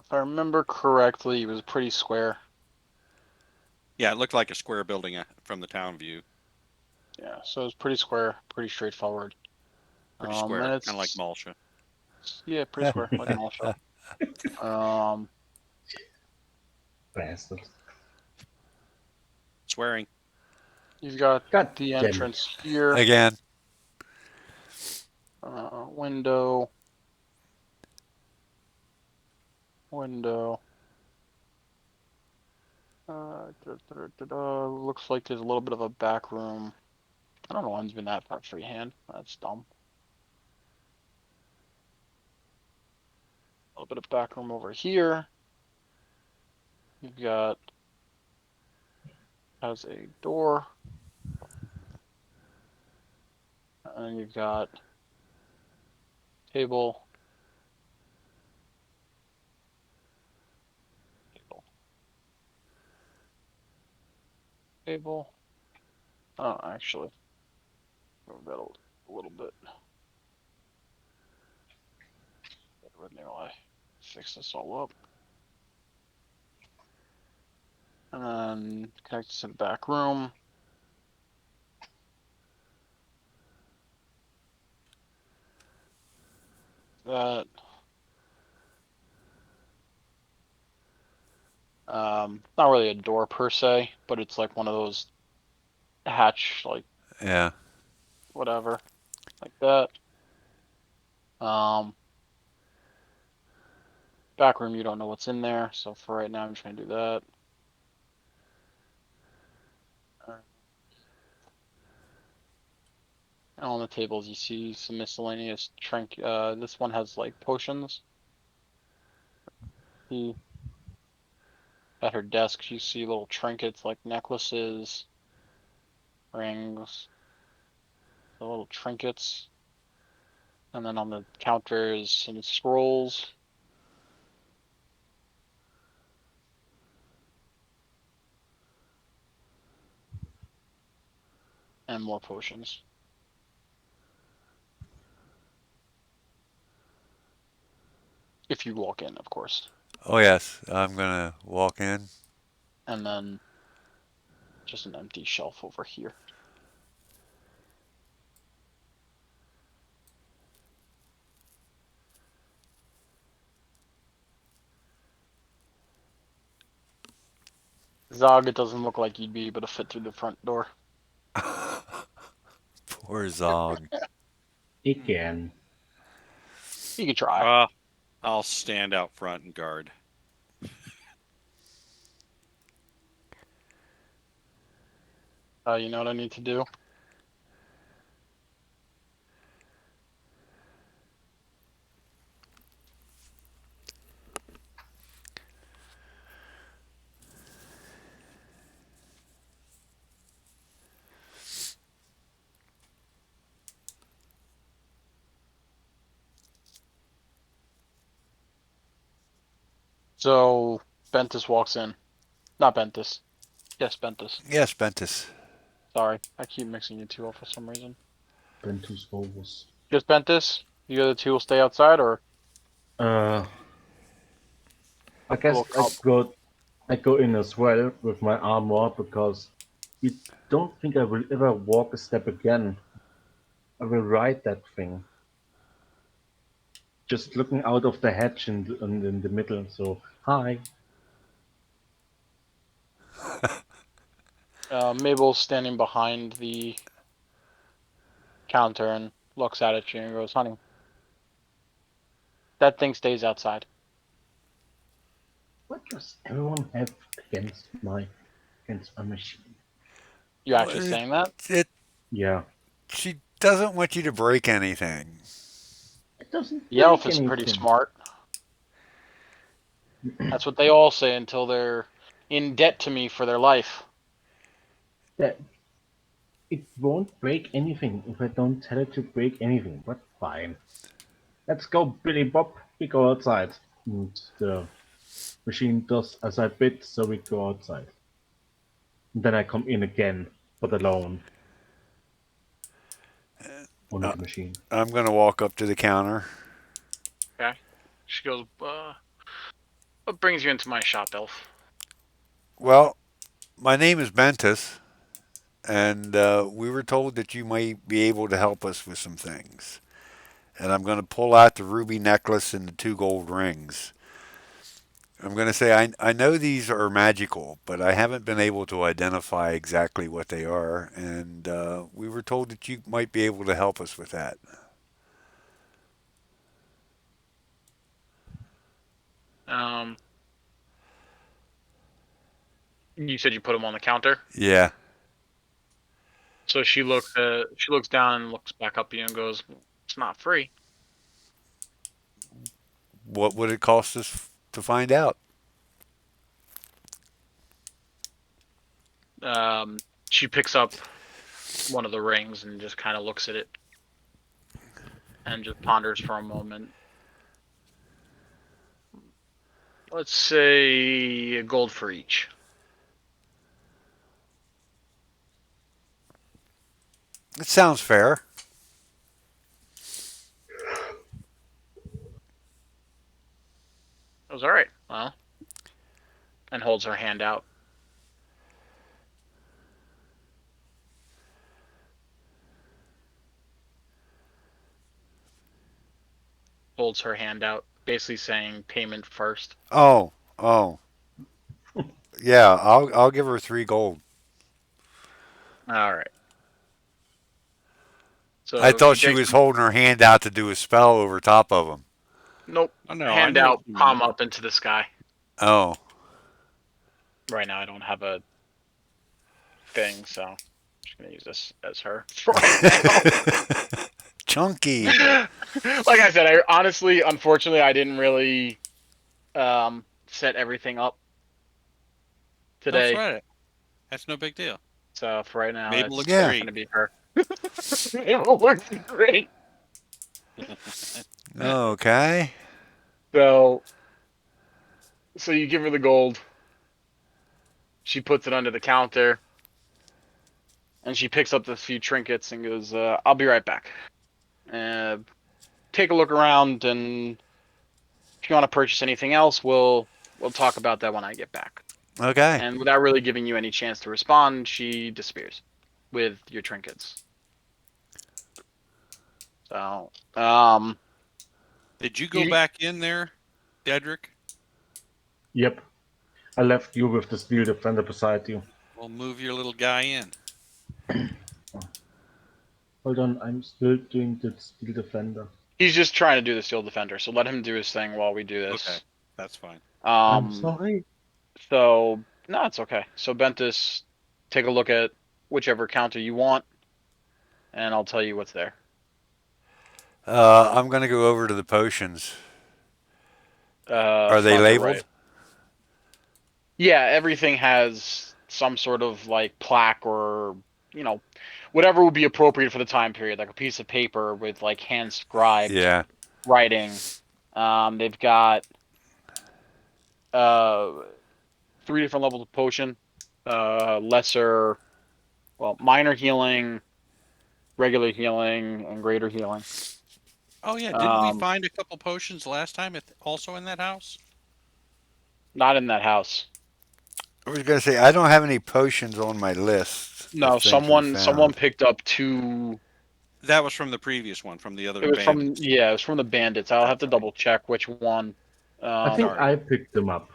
if I remember correctly, it was pretty square. Yeah, it looked like a square building from the town view. Yeah, so it was pretty square, pretty straightforward. Pretty And square, kind of like it's Malsha. yeah, pretty square, like an all show. Um, Bastard. Swearing. you've got God the damn it. entrance here. Again. Window. Window. Looks like there's a little bit of a back room. I don't know why it's been that far freehand. That's dumb. A little bit of back room over here. You've got has a door, and you've got table. Table. Table. Oh, actually, move that a little bit. Bear with me while I fix this all up. And then connect to the back room. That. Not really a door per se, but it's like one of those hatch, like Yeah. whatever, like that. Um, Back room, you don't know what's in there, so for right now, I'm just gonna do that. And on the tables, you see some miscellaneous this one has like potions. At her desk, you see little trinkets like necklaces, rings, the little trinkets. And then on the counter is some scrolls. and more potions. If you walk in, of course. Oh yes, I'm gonna walk in. And then just an empty shelf over here. Zog, it doesn't look like you'd be able to fit through the front door. Poor Zog. Again. You could try. I'll stand out front and guard. You know what I need to do? So Bentus walks in. Not Bentus. Yes, Bentus. Yes, Bentus. Sorry, I keep mixing you two up for some reason. Bentus Volvus. Just Bentus? You other two will stay outside, or I guess Well, I go in as well with my armor because you don't think I will ever walk a step again. I will ride that thing. Just looking out of the hatch in the middle. So hi. Mabel's standing behind the counter and looks at you and goes, "Honey, that thing stays outside." What does everyone have against my machine? You actually Well, saying that? It. Yeah, She doesn't want you to break anything. it doesn't The elf break is pretty anything. smart. That's what they all say until they're in debt to me for their life. That it won't break anything if I don't tell it to break anything. But fine. Let's go, Billy Bob. We go outside. And the machine does as I bid, so we go outside. And then I come in again, but alone. Only the machine. I'm gonna walk up to the counter. Okay. She goes, "What brings you into my shop, elf?" Well, my name is Bentus, and we were told that you might be able to help us with some things. And I'm going to pull out the ruby necklace and the 2 gold rings. I'm going to say I know these are magical, but I haven't been able to identify exactly what they are, and we were told that you might be able to help us with that. You said you put them on the counter. Yeah. So she looks down and looks back up at you and goes, "It's not free." What would it cost us to find out? She picks up one of the rings and just kind of looks at it and just ponders for a moment. Let's say a gold for each. It sounds fair. It was all right. Well, and holds her hand out. Holds her hand out, basically saying payment first. Oh, oh. Yeah, I'll give her 3 gold. All right. So I thought she takes was holding her hand out to do a spell over top of him. Nope. Oh, no, I Hand know out, what you palm mean. up into the sky. Oh. Right now, I don't have a thing, so I'm just gonna use this as her. Chunky. Like I said, unfortunately, I didn't really set everything up today. That's right. That's no big deal. So for right now, Mabel looks Yeah. great. gonna be her. Mabel looks great. Okay. So you give her the gold. She puts it under the counter, And she picks up the few trinkets and goes, "I'll be right back. Take a look around, and if you want to purchase anything else, we'll talk about that when I get back." Okay. And without really giving you any chance to respond, she disappears with your trinkets. So, Did you go you, back in there, Dedrick? Yep. I left you with the steel defender beside you. Well, move your little guy in. Hold on, I'm still doing the steel defender. he's just trying to do the Steel Defender, so let him do his thing while we do Okay, this. that's fine. I'm Um, sorry. so no, it's okay. So Bentus, take a look at whichever counter you want, and I'll tell you what's there. I'm going to go over to the potions. Are they Front or labeled? right? Yeah, everything has some sort of like plaque or whatever would be appropriate for the time period, like a piece of paper with like hand scribed Yeah. writing. They've got uh 3 different levels of potion. Lesser, well, minor healing, regular healing, and greater healing. Oh yeah, didn't we Um, find a couple potions last time also in that house? not in that house. I was going to say, I don't have any potions on my list of No, things we someone found. picked up 2. That was from the previous one, from the other It was from bandits. yeah, it was from the bandits. I'll have That's to right. double check which one. I think Sorry. I picked them up.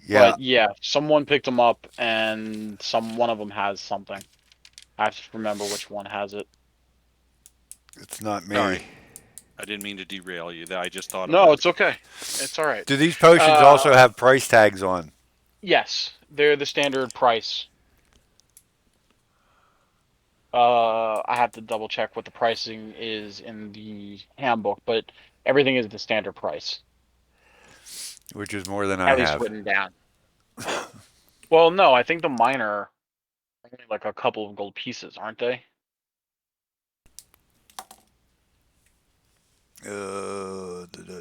Yeah. But yeah, someone picked them up, and one of them has something. I have to remember which one has it. It's not me. Sorry. I didn't mean to derail you. I just thought of No, that. it's okay. It's all right. Do these potions also have price tags on? Yes, they're the standard price. I have to double check what the pricing is in the handbook, but everything is the standard price, Which is more than I at least have. written down. Well, no, I think the minor are only like a couple of gold pieces, aren't they?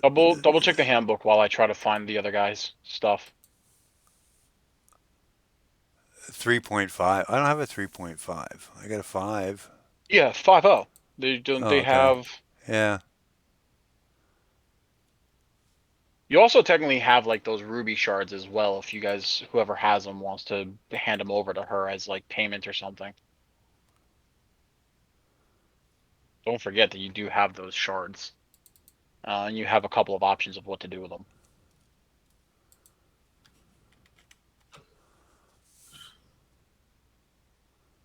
Double check the handbook while I try to find the other guy's stuff. 3.5. I don't have a 3.5. I got a 5. Yeah, 5-0. They don't. Oh, They okay. have. Yeah. You also technically have like those ruby shards as well. If you guys, whoever has them, wants to hand them over to her as like payment or something. Don't forget that you do have those shards, and you have a couple of options of what to do with them.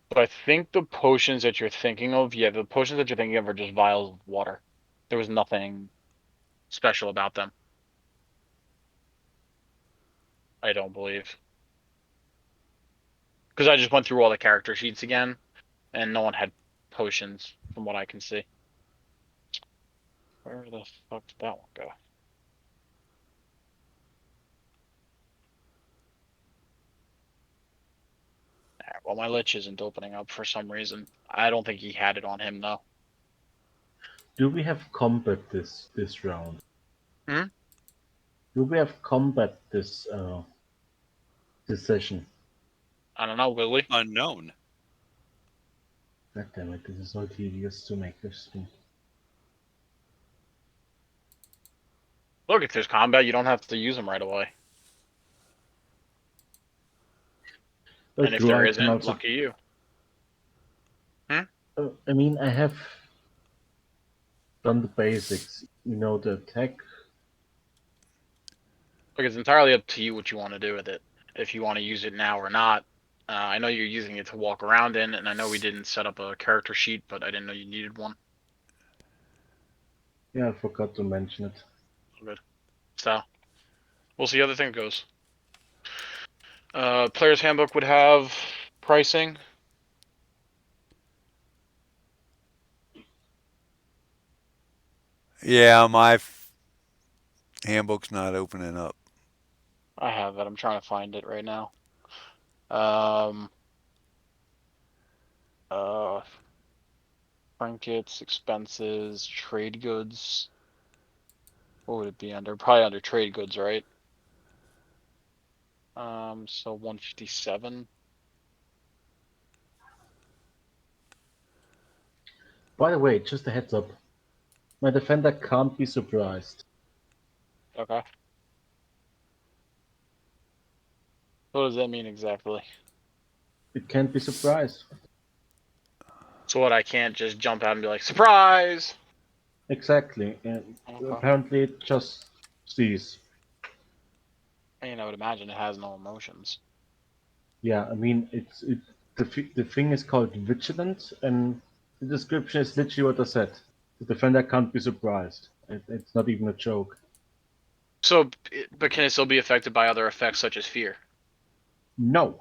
But I think the potions that you're thinking of, yeah, the potions that you're thinking of are just vials of water. There was nothing special about them. I don't believe. Because I just went through all the character sheets again, and no one had potions from what I can see. Where the fuck did that one go? Alright, well, my lich isn't opening up for some reason. I don't think he had it on him though. Do we have combat this round? Hmm? Do we have combat this session? I don't know, will we? Unknown. God damn it! This is so tedious to make this thing. Look, if there's combat, you don't have to use them right away. But And if do there I can isn't, also? lucky you. I mean, I have done the basics. You know, the attack. Look, it's entirely up to you what you want to do with it. If you want to use it now or not. I know you're using it to walk around in, and I know we didn't set up a character sheet, but I didn't know you needed one. Yeah, I forgot to mention it. Good. So, we'll see how the thing goes. Player's handbook would have pricing. Yeah, my handbook's not opening up. I have it. I'm trying to find it right now. Um, uh, trinkets, expenses, trade goods. What would it be under? Probably under trade goods, right? So 157. By the way, just a heads up. My defender can't be surprised. Okay. What does that mean exactly? It can't be surprised. So what? I can't just jump out and be like, surprise! Exactly. And Okay. apparently it just sees. I mean, I would imagine it has no emotions. Yeah, I mean, the thing is called vigilant, and the description is literally what I said. The defender can't be surprised. It's not even a joke. So, but can it still be affected by other effects such as fear? No.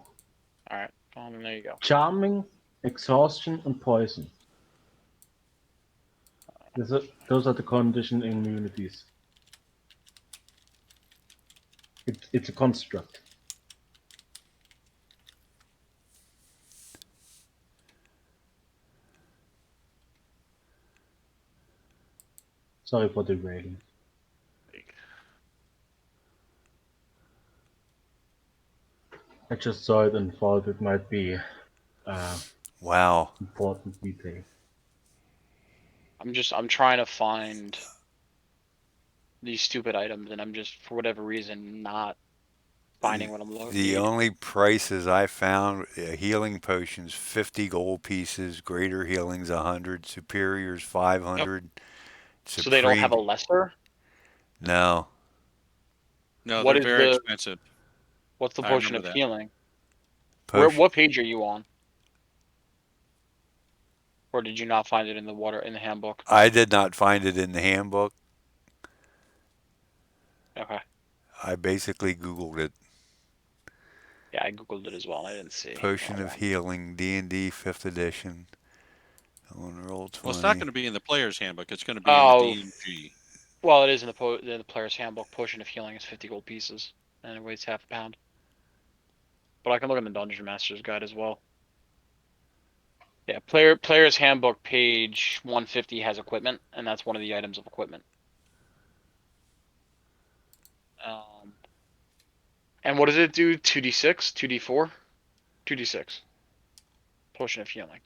All right. Well, then there you go. Charming, exhaustion, and poison. Those are the condition immunities. It's a construct. Sorry for the railing. I just saw it and thought it might be Wow. important detail. I'm trying to find these stupid items, and I'm just, for whatever reason, not finding what I'm looking The for. only prices I found, healing potions, 50 gold pieces, greater healings 100, superiors 500. So they don't have a lesser? No. No, What they're is very the- expensive. What's the I potion remember of that. healing? Potion. What page are you on? Or did you not find it in the handbook? I did not find it in the handbook. Okay. I basically Googled it. Yeah, I googled it as well. And I didn't see. Potion that of one. Healing, D&D 5th edition. On roll 20. Well, it's not going to be in the player's handbook. It's going to be in Oh. the DMG. Well, it is in the player's handbook. Potion of healing is 50 gold pieces, and it weighs half a pound. But I can look in the Dungeon Master's Guide as well. Yeah, player's handbook page 150 has equipment, and that's one of the items of equipment. And what does it do? 2d6, 2d4, 2d6. Potion of healing.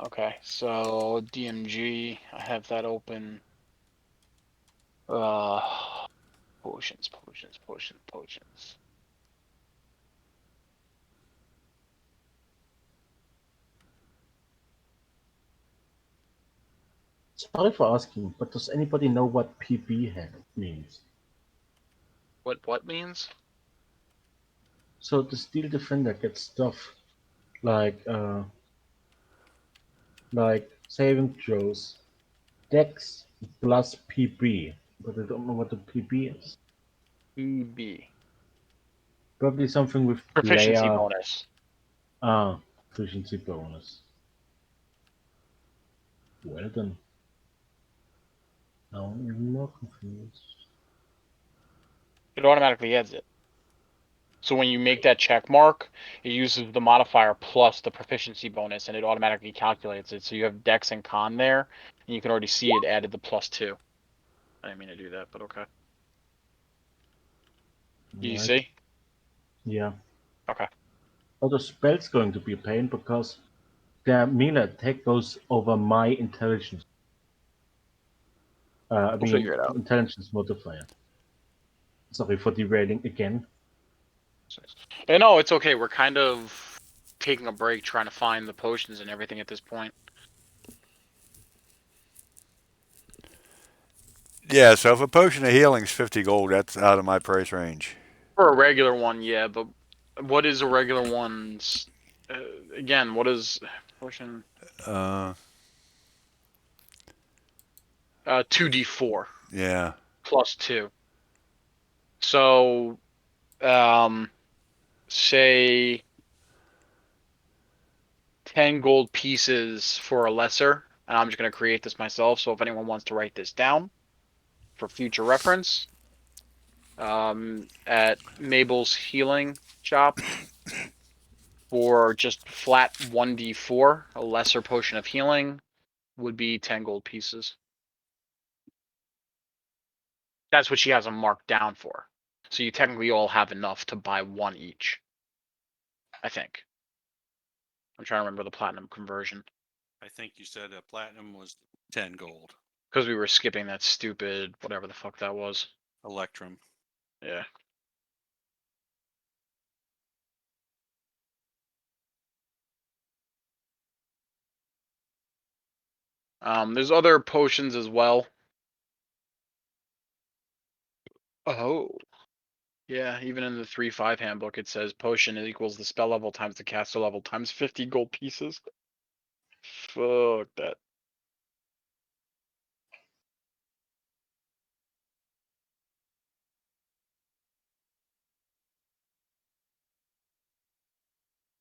Okay, so DMG, I have that open. Potions. Sorry for asking, but does anybody know what PB means? What means? So the Steel Defender gets stuff like saving throws, Dex plus PB, but I don't know what the PB is. EB. Probably something with Proficiency player. bonus. Proficiency bonus. Well done. Now I'm even more confused. It automatically adds it. So when you make that check mark, it uses the modifier plus the proficiency bonus, and it automatically calculates it. So you have Dex and Con there, and you can already see it added the +2. I didn't mean to do that, but okay. Do you Right. see? Yeah. Okay. Although spell's going to be a pain because the melee attack goes over my intelligence. We'll figure it out. Intelligence modifier. Sorry for derailing again. No, it's okay. We're kind of taking a break trying to find the potions and everything at this point. Yeah, so if a potion of healing is 50 gold, that's out of my price range. For a regular one, yeah, but what is a regular one's? Again, what is potion? 2d4 Yeah. +2. So, say 10 gold pieces for a lesser, and I'm just going to create this myself, so if anyone wants to write this down for future reference, at Mabel's healing shop, for just flat 1d4, a lesser potion of healing would be 10 gold pieces. That's what she has them marked down for. So you technically all have enough to buy one each. I think. I'm trying to remember the platinum conversion. I think you said a platinum was 10 gold. Because we were skipping that stupid whatever the fuck that was. Electrum. Yeah. There's other potions as well. Oh. Yeah, even in the 3.5 handbook it says potion equals the spell level times the caster level times 50 gold pieces. Fuck that.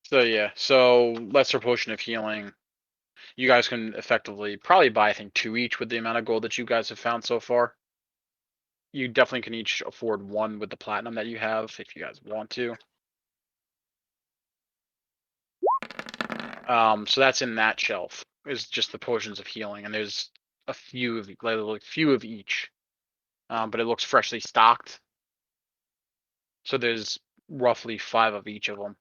So yeah, so lesser potion of healing. You guys can effectively probably buy, I think, 2 each with the amount of gold that you guys have found so far. You definitely can each afford 1 with the platinum that you have if you guys want to. So that's in that shelf. Is just the potions of healing, and there's a few of like few of each. But it looks freshly stocked. So there's roughly 5 of each of them.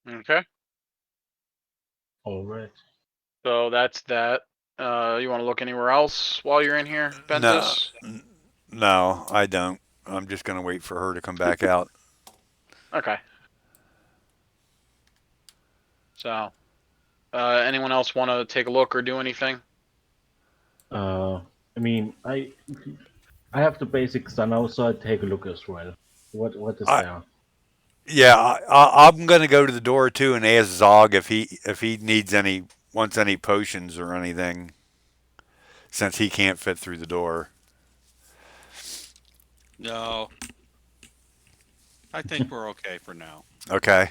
Okay. All right. So that's that. You want to look anywhere else while you're in here, No, Bentis? no, I don't. I'm just gonna wait for her to come back out. Okay. So, anyone else want to take a look or do anything? I mean, I have the basics done now, so I take a look as well. What is I there? Yeah, I'm gonna go to the door too and ask Zog if he needs any wants any potions or anything, since he can't fit through the door. No. I think we're okay for now. Okay.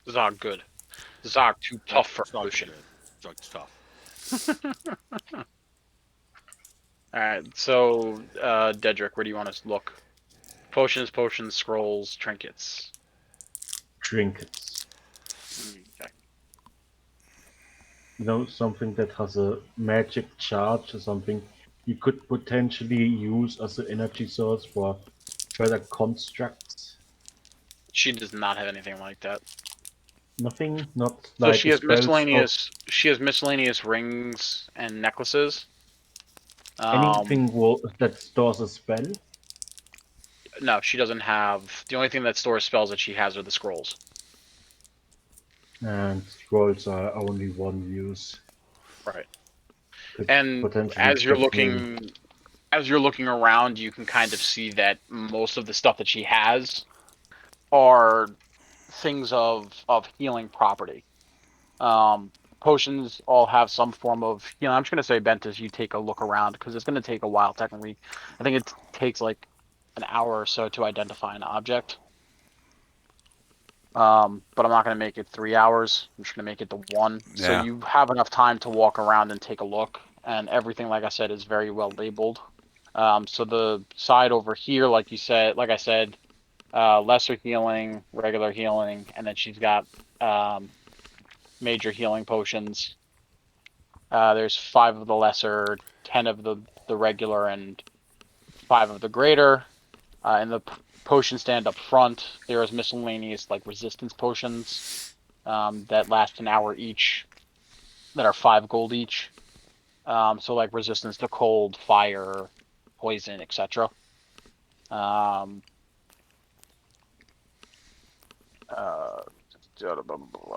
Zog, good. Zog, too tough for Zog's potion. good. Zog's tough. Alright, so, Dedrick, where do you want us to look? Potions, scrolls, trinkets. Trinkets. Okay. You know, something that has a magic charge or something you could potentially use as an energy source for further constructs. She does not have anything like that. Nothing, not So like she a has spell slot, miscellaneous rings and necklaces. anything that stores a spell. No, she doesn't have. The only thing that stores spells that she has are the scrolls. And scrolls are only one use. Right. Could And potentially as you're just mean looking around, you can kind of see that most of the stuff that she has are things of healing property. Potions all have some form of, I'm just gonna say, Bentis, you take a look around because it's gonna take a while technically. I think it takes like an hour or so to identify an object. But I'm not gonna make it 3 hours. I'm just gonna make it to 1. So Yeah. you have enough time to walk around and take a look, and everything, like I said, is very well labeled. So the side over here, like I said, lesser healing, regular healing, and then she's got major healing potions. There's 5 of the lesser, 10 of the regular, and 5 of the greater. In the potion stand up front, there is miscellaneous like resistance potions that last an hour each, that are 5 gold each. So like resistance to cold, fire, poison, etc.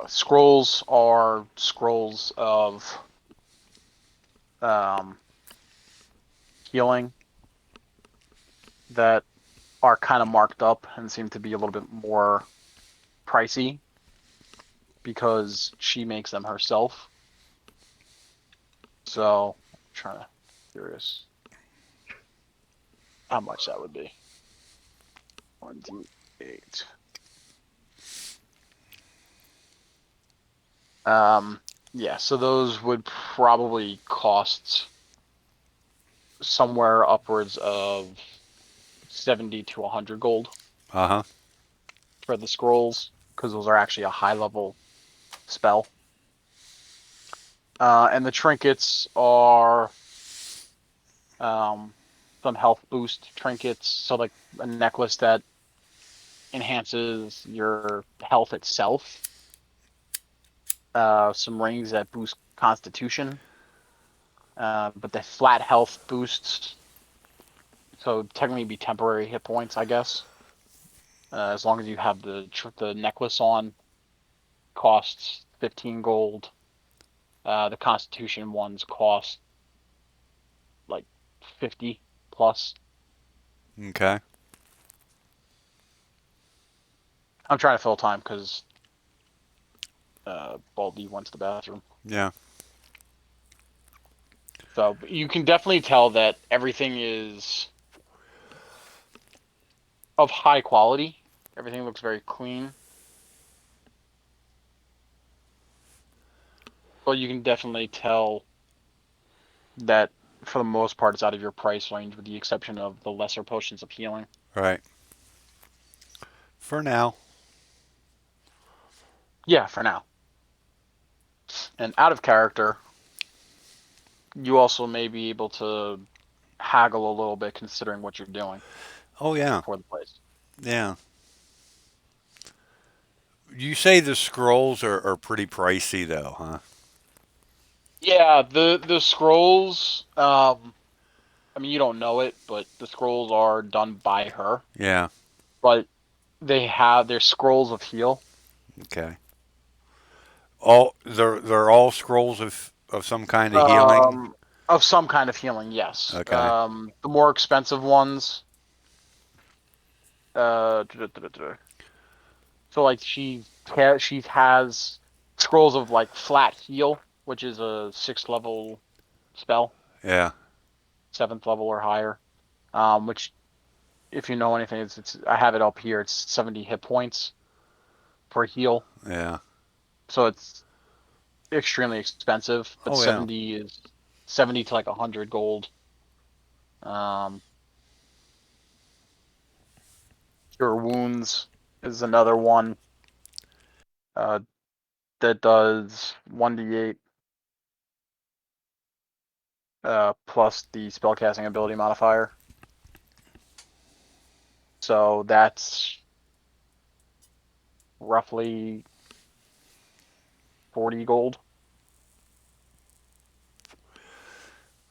Scrolls are scrolls of healing that are kind of marked up and seem to be a little bit more pricey because she makes them herself. So, I'm trying to curious how much that would be. 1d8. Yeah, so those would probably cost somewhere upwards of 70 to 100 gold Uh huh. for the scrolls, because those are actually a high level spell. And the trinkets are some health boost trinkets. So like a necklace that enhances your health itself. Some rings that boost constitution. But the flat health boosts. So technically be temporary hit points, I guess. As long as you have the necklace on, costs 15 gold. The Constitution ones cost like 50 plus. Okay. I'm trying to fill time because Baldy went to the bathroom. Yeah. So you can definitely tell that everything is of high quality. Everything looks very clean. But you can definitely tell that for the most part it's out of your price range with the exception of the lesser potions of healing. Right. For now. Yeah, for now. And out of character, you also may be able to haggle a little bit considering what you're doing Oh yeah. for the place. Yeah. You say the scrolls are pretty pricey though, huh? Yeah, the scrolls, I mean you don't know it, but the scrolls are done by her. Yeah. But they're scrolls of heal. Okay. All they're all scrolls of some kind of healing. Of some kind of healing, yes. Okay. The more expensive ones, so like she has scrolls of like flat heal, which is a 6th level spell, Yeah. 7th level or higher. Which if you know anything, it's I have it up here. It's 70 hit points for heal, Yeah. so it's extremely expensive. But Oh yeah. 70 to like 100 gold. Um, Cure Wounds is another one. That does 1d8 plus the spellcasting ability modifier. So that's roughly 40 gold.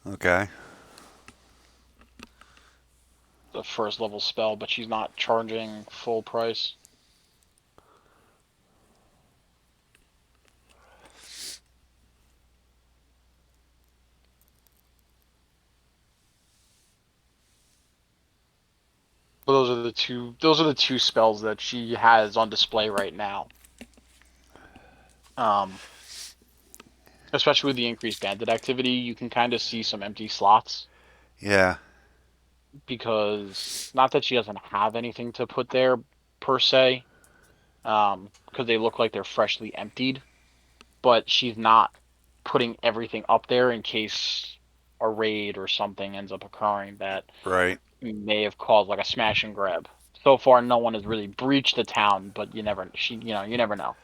Okay. The first level spell, but she's not charging full price. But those are the two spells that she has on display right now. Especially with the increased bandit activity, you can kind of see some empty slots Yeah. because not that she doesn't have anything to put there per se, because they look like they're freshly emptied, but she's not putting everything up there in case a raid or something ends up occurring that Right. may have caused like a smash and grab. So far, no one has really breached the town, but you never know.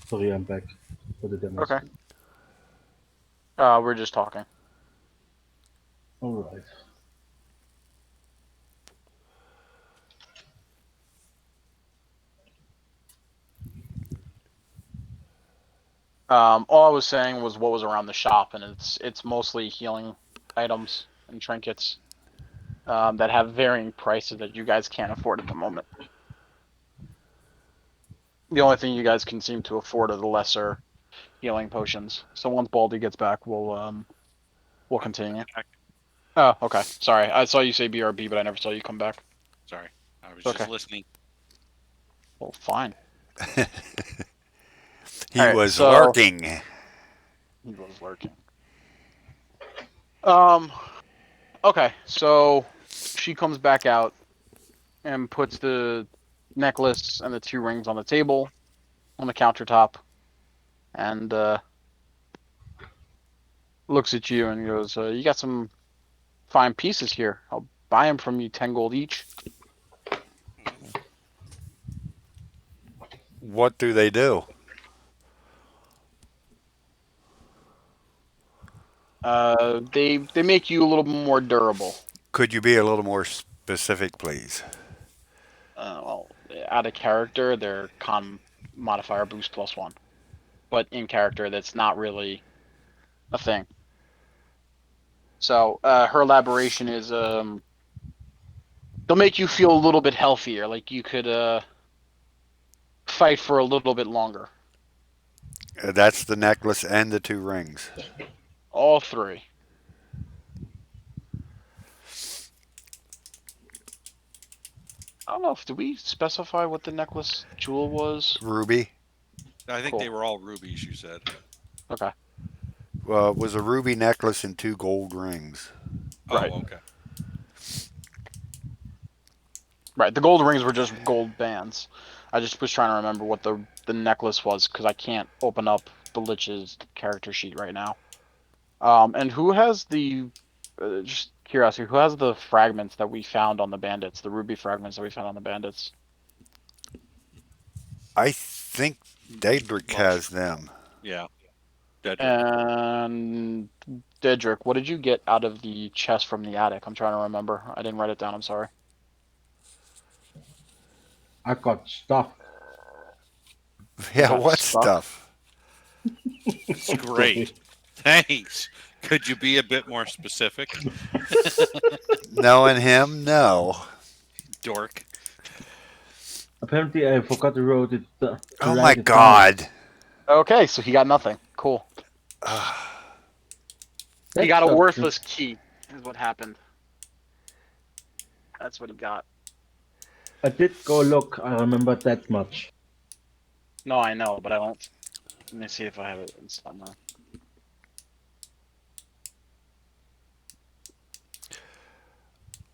Sorry, I'm back for the demo. Okay. We're just talking. All right. All I was saying was what was around the shop, and it's mostly healing items and trinkets that have varying prices that you guys can't afford at the moment. The only thing you guys can seem to afford are the lesser healing potions. So once Baldy gets back, we'll continue. Oh, okay. Sorry, I saw you say BRB, but I never saw you come back. Sorry, I was Okay. just listening. Well, fine. He All right, was so- lurking. He was lurking. Okay, so she comes back out and puts the necklace and the 2 rings on the table on the countertop and looks at you and goes, you got some fine pieces here. I'll buy them from you 10 gold each. What do they do? They make you a little more durable. Could you be a little more specific, please? Well, out of character, they're con modifier boost +1, but in character, that's not really a thing. So her elaboration is they'll make you feel a little bit healthier, like you could fight for a little bit longer. That's the necklace and the 2 rings. All 3. I don't know if did we specify what the necklace jewel was. Ruby. I think Cool. they were all rubies. You said. Okay. Well, it was a ruby necklace and 2 gold rings. Right. Oh, okay. Right. The gold rings were just gold bands. I just was trying to remember what the necklace was because I can't open up the Lich's character sheet right now. And who has the just curiosity, who has the fragments that we found on the bandits, the ruby fragments that we found on the bandits? I think Daedric has them. Yeah. Dedrick. And Dedrick, what did you get out of the chest from the attic? I'm trying to remember. I didn't write it down. I'm sorry. I got stuff. Yeah, Got what stuff? It's great. Thanks. Could you be a bit more specific, Knowing him, no. dork? Apparently, I forgot to write it. Oh my God. Okay, so he got nothing. Cool. He got a worthless key, is what happened. That's what he got. I did go look. I remember that much. No, I know, but I don't. Let me see if I have it in somewhere.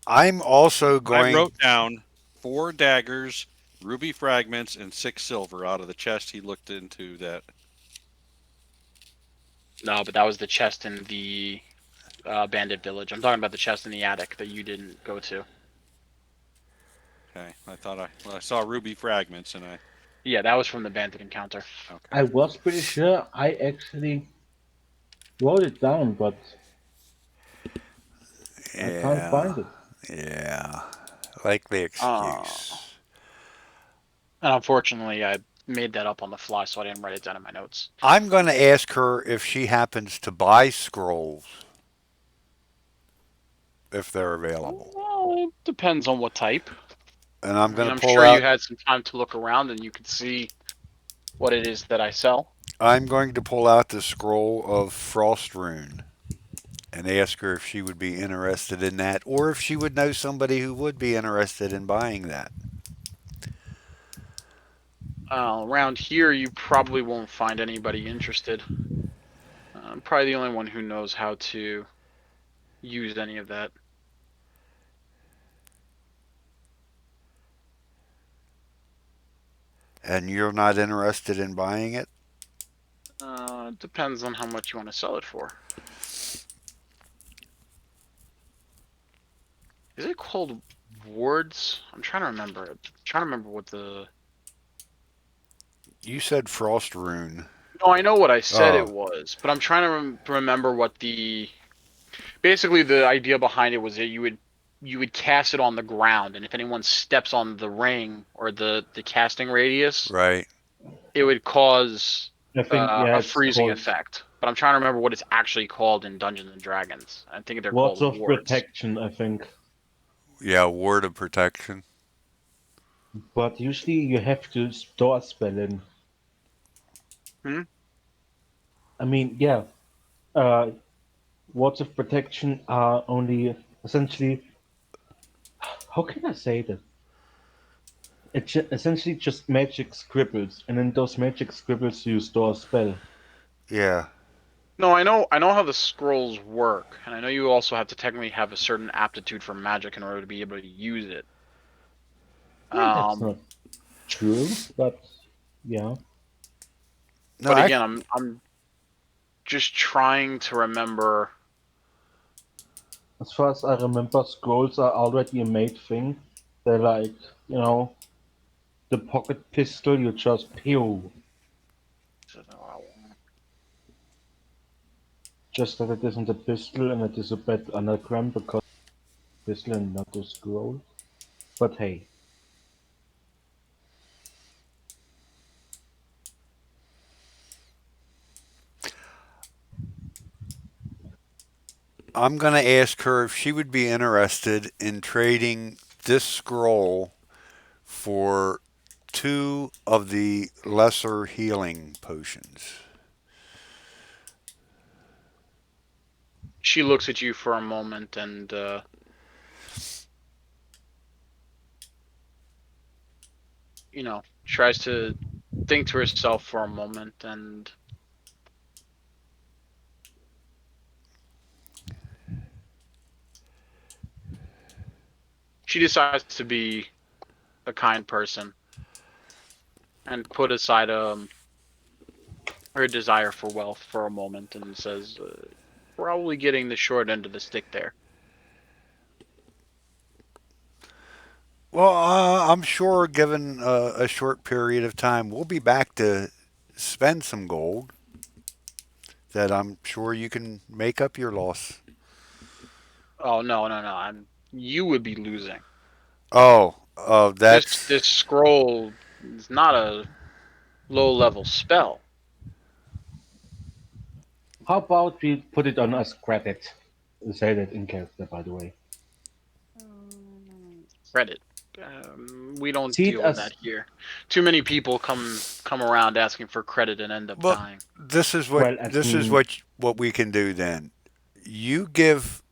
I'm also I going. wrote down 4 daggers, ruby fragments, and 6 silver out of the chest. He looked into that. No, but that was the chest in the bandit village. I'm talking about the chest in the attic that you didn't go to. Okay, I saw ruby fragments, and I. Yeah, that was from the bandit encounter. Okay. I was pretty sure I actually wrote it down, but I can't find it. Yeah. Like the excuse. And unfortunately, I made that up on the fly, so I didn't write it down in my notes. I'm going to ask her if she happens to buy scrolls. If they're available. Well, it depends on what type. And I'm going to I'm pull sure out. you had some time to look around and you could see what it is that I sell. I'm going to pull out the scroll of Frost Rune and ask her if she would be interested in that, or if she would know somebody who would be interested in buying that. Around here, you probably won't find anybody interested. I'm probably the only one who knows how to use any of that. And you're not interested in buying it? It depends on how much you want to sell it for. Is it called wards? I'm trying to remember. I'm trying to remember what the. You said Frost Rune. No, I know what I said Oh. it was, but I'm trying to remember what the. Basically, the idea behind it was that you would cast it on the ground, and if anyone steps on the ring or the casting radius, Right. it would cause I think yeah, a it's freezing called effect. But I'm trying to remember what it's actually called in Dungeons and Dragons. I think they're Wards called of wards. Protection, I think. Yeah, Word of Protection. But usually you have to store a spell in. Hmm? I mean, yeah. Wards of Protection are only essentially. How can I say that? It's essentially just magic scribbles, and in those magic scribbles you store a spell. Yeah. No, I know how the scrolls work, and I know you also have to technically have a certain aptitude for magic in order to be able to use it. Yeah, that's not true, but yeah. No, But I- again, I'm just trying to remember. As far as I remember, scrolls are already a made thing. They're like, The pocket pistol you just pew. Just that it isn't a pistol and it is a bit anagram because pistol and not a scroll. But hey. I'm going to ask her if she would be interested in trading this scroll for 2 of the lesser healing potions. She looks at you for a moment and tries to think to herself for a moment, and she decides to be a kind person and put aside her desire for wealth for a moment and says, probably getting the short end of the stick there. Well, I'm sure given a short period of time, we'll be back to spend some gold that I'm sure you can make up your loss. Oh, no. You would be losing. Oh, This that's. this scroll is not a low level spell. How about we put it on as credit? Say that in character, by the way. Credit. We don't See it deal with that as here. Too many people come around asking for credit and end up Well, dying. this is what well as this is in what we can do then. You give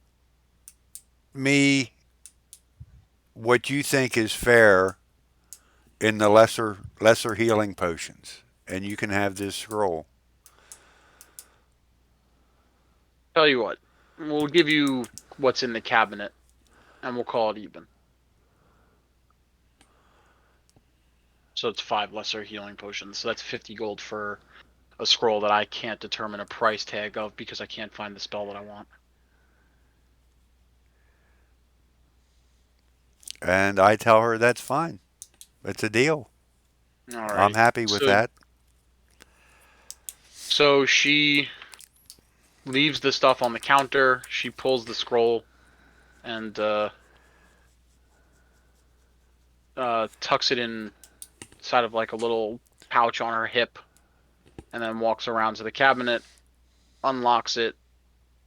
me what you think is fair in the lesser healing potions, and you can have this scroll. Tell you what, we'll give you what's in the cabinet, and we'll call it even. So it's 5 lesser healing potions. So that's 50 gold for a scroll that I can't determine a price tag of because I can't find the spell that I want. And I tell her that's fine. It's a deal. I'm Alrighty. happy with that. So she leaves the stuff on the counter. She pulls the scroll and tucks it inside of like a little pouch on her hip, and then walks around to the cabinet, unlocks it,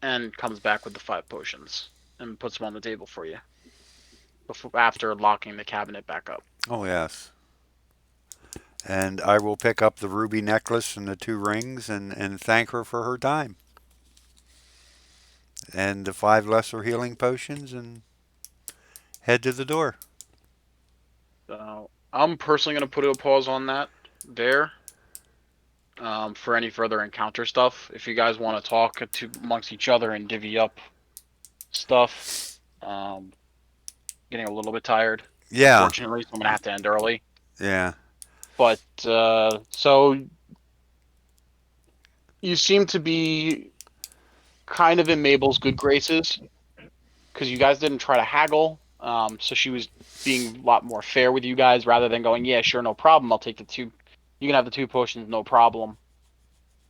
and comes back with the 5 potions and puts them on the table for you. After locking the cabinet back up. Oh yes. And I will pick up the ruby necklace and the 2 rings and thank her for her time. And the 5 lesser healing potions and head to the door. I'm personally going to put a pause on that there for any further encounter stuff. If you guys want to talk amongst each other and divvy up stuff, getting a little bit tired. Yeah. Unfortunately, so I'm going to have to end early. Yeah. But so you seem to be kind of in Mabel's good graces because you guys didn't try to haggle. So she was being a lot more fair with you guys rather than going, yeah, sure, no problem. I'll take the 2. You can have the 2 potions, no problem.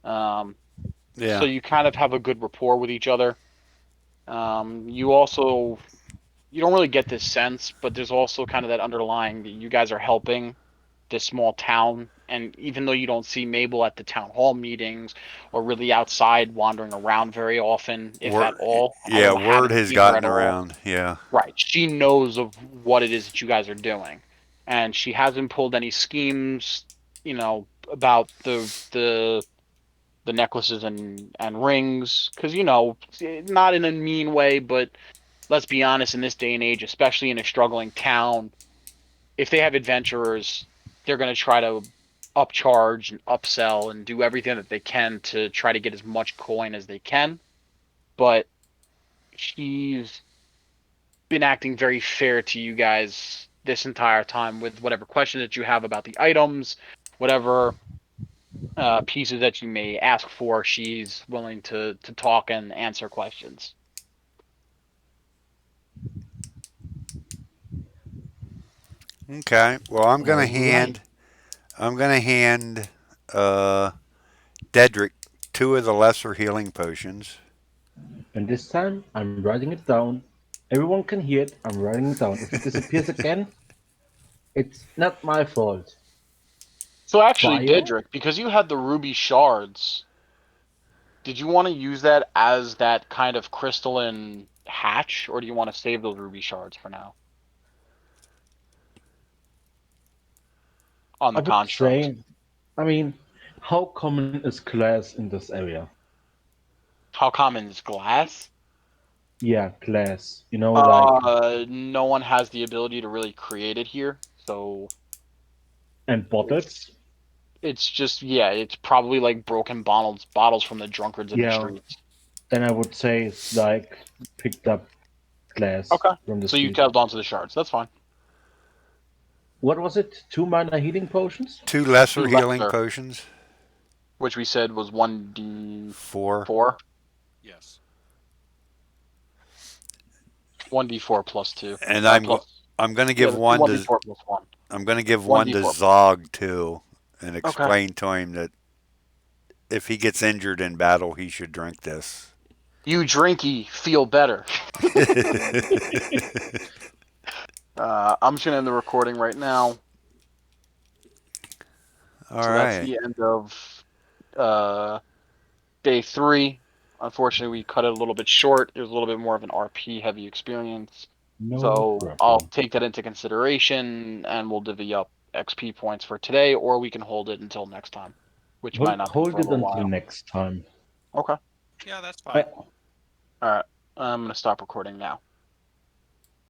Yeah. So you kind of have a good rapport with each other. You don't really get this sense, but there's also kind of that underlying that you guys are helping this small town. And even though you don't see Mabel at the town hall meetings or really outside wandering around very often, if at all, Yeah, I word haven't has seen her gotten at all. around. Yeah. Right. She knows of what it is that you guys are doing. And she hasn't pulled any schemes, about the necklaces and rings, because not in a mean way, but let's be honest, in this day and age, especially in a struggling town, if they have adventurers, they're going to try to upcharge and upsell and do everything that they can to try to get as much coin as they can. But she's been acting very fair to you guys this entire time with whatever questions that you have about the items, whatever pieces that you may ask for. She's willing to talk and answer questions. Okay. Well, I'm gonna Alright. hand Dedrick 2 of the lesser healing potions. And this time, I'm writing it down. Everyone can hear it. I'm writing it down. If it disappears again, it's not my fault. So actually, Fire? Didrik, because you had the ruby shards, did you want to use that as that kind of crystalline hatch, or do you want to save those ruby shards for now? On I the would construct. say, I mean, how common is glass in this area? How common is glass? Yeah, glass. You know, like, No one has the ability to really create it here, so and bottles? it's just yeah, it's probably like broken bottles from the drunkards in the Yeah, streets. then I would say it's like picked up glass Okay. from the So you street. tailed onto the shards. That's fine. What was it? 2 minor healing potions? 2 lesser 2 healing lesser, potions. which we said was 1d4. 4. Yes. 1d4 plus 2. And Plus I'm gonna yeah, give one to 1d4 plus 1. I'm gonna give one to 1d4. Zog too, and Okay. explain to him that if he gets injured in battle, he should drink this. You drinky, feel better. I'm just gonna end the recording right now. All So that's right. the end of day 3. Unfortunately, we cut it a little bit short. It was a little bit more of an RP heavy experience. No So problem. I'll take that into consideration, and we'll divvy up XP points for today, or we can hold it until next time, which might not be Hold for a it little until while. next time. Okay. Yeah, that's fine. I, All right. I'm gonna stop recording now.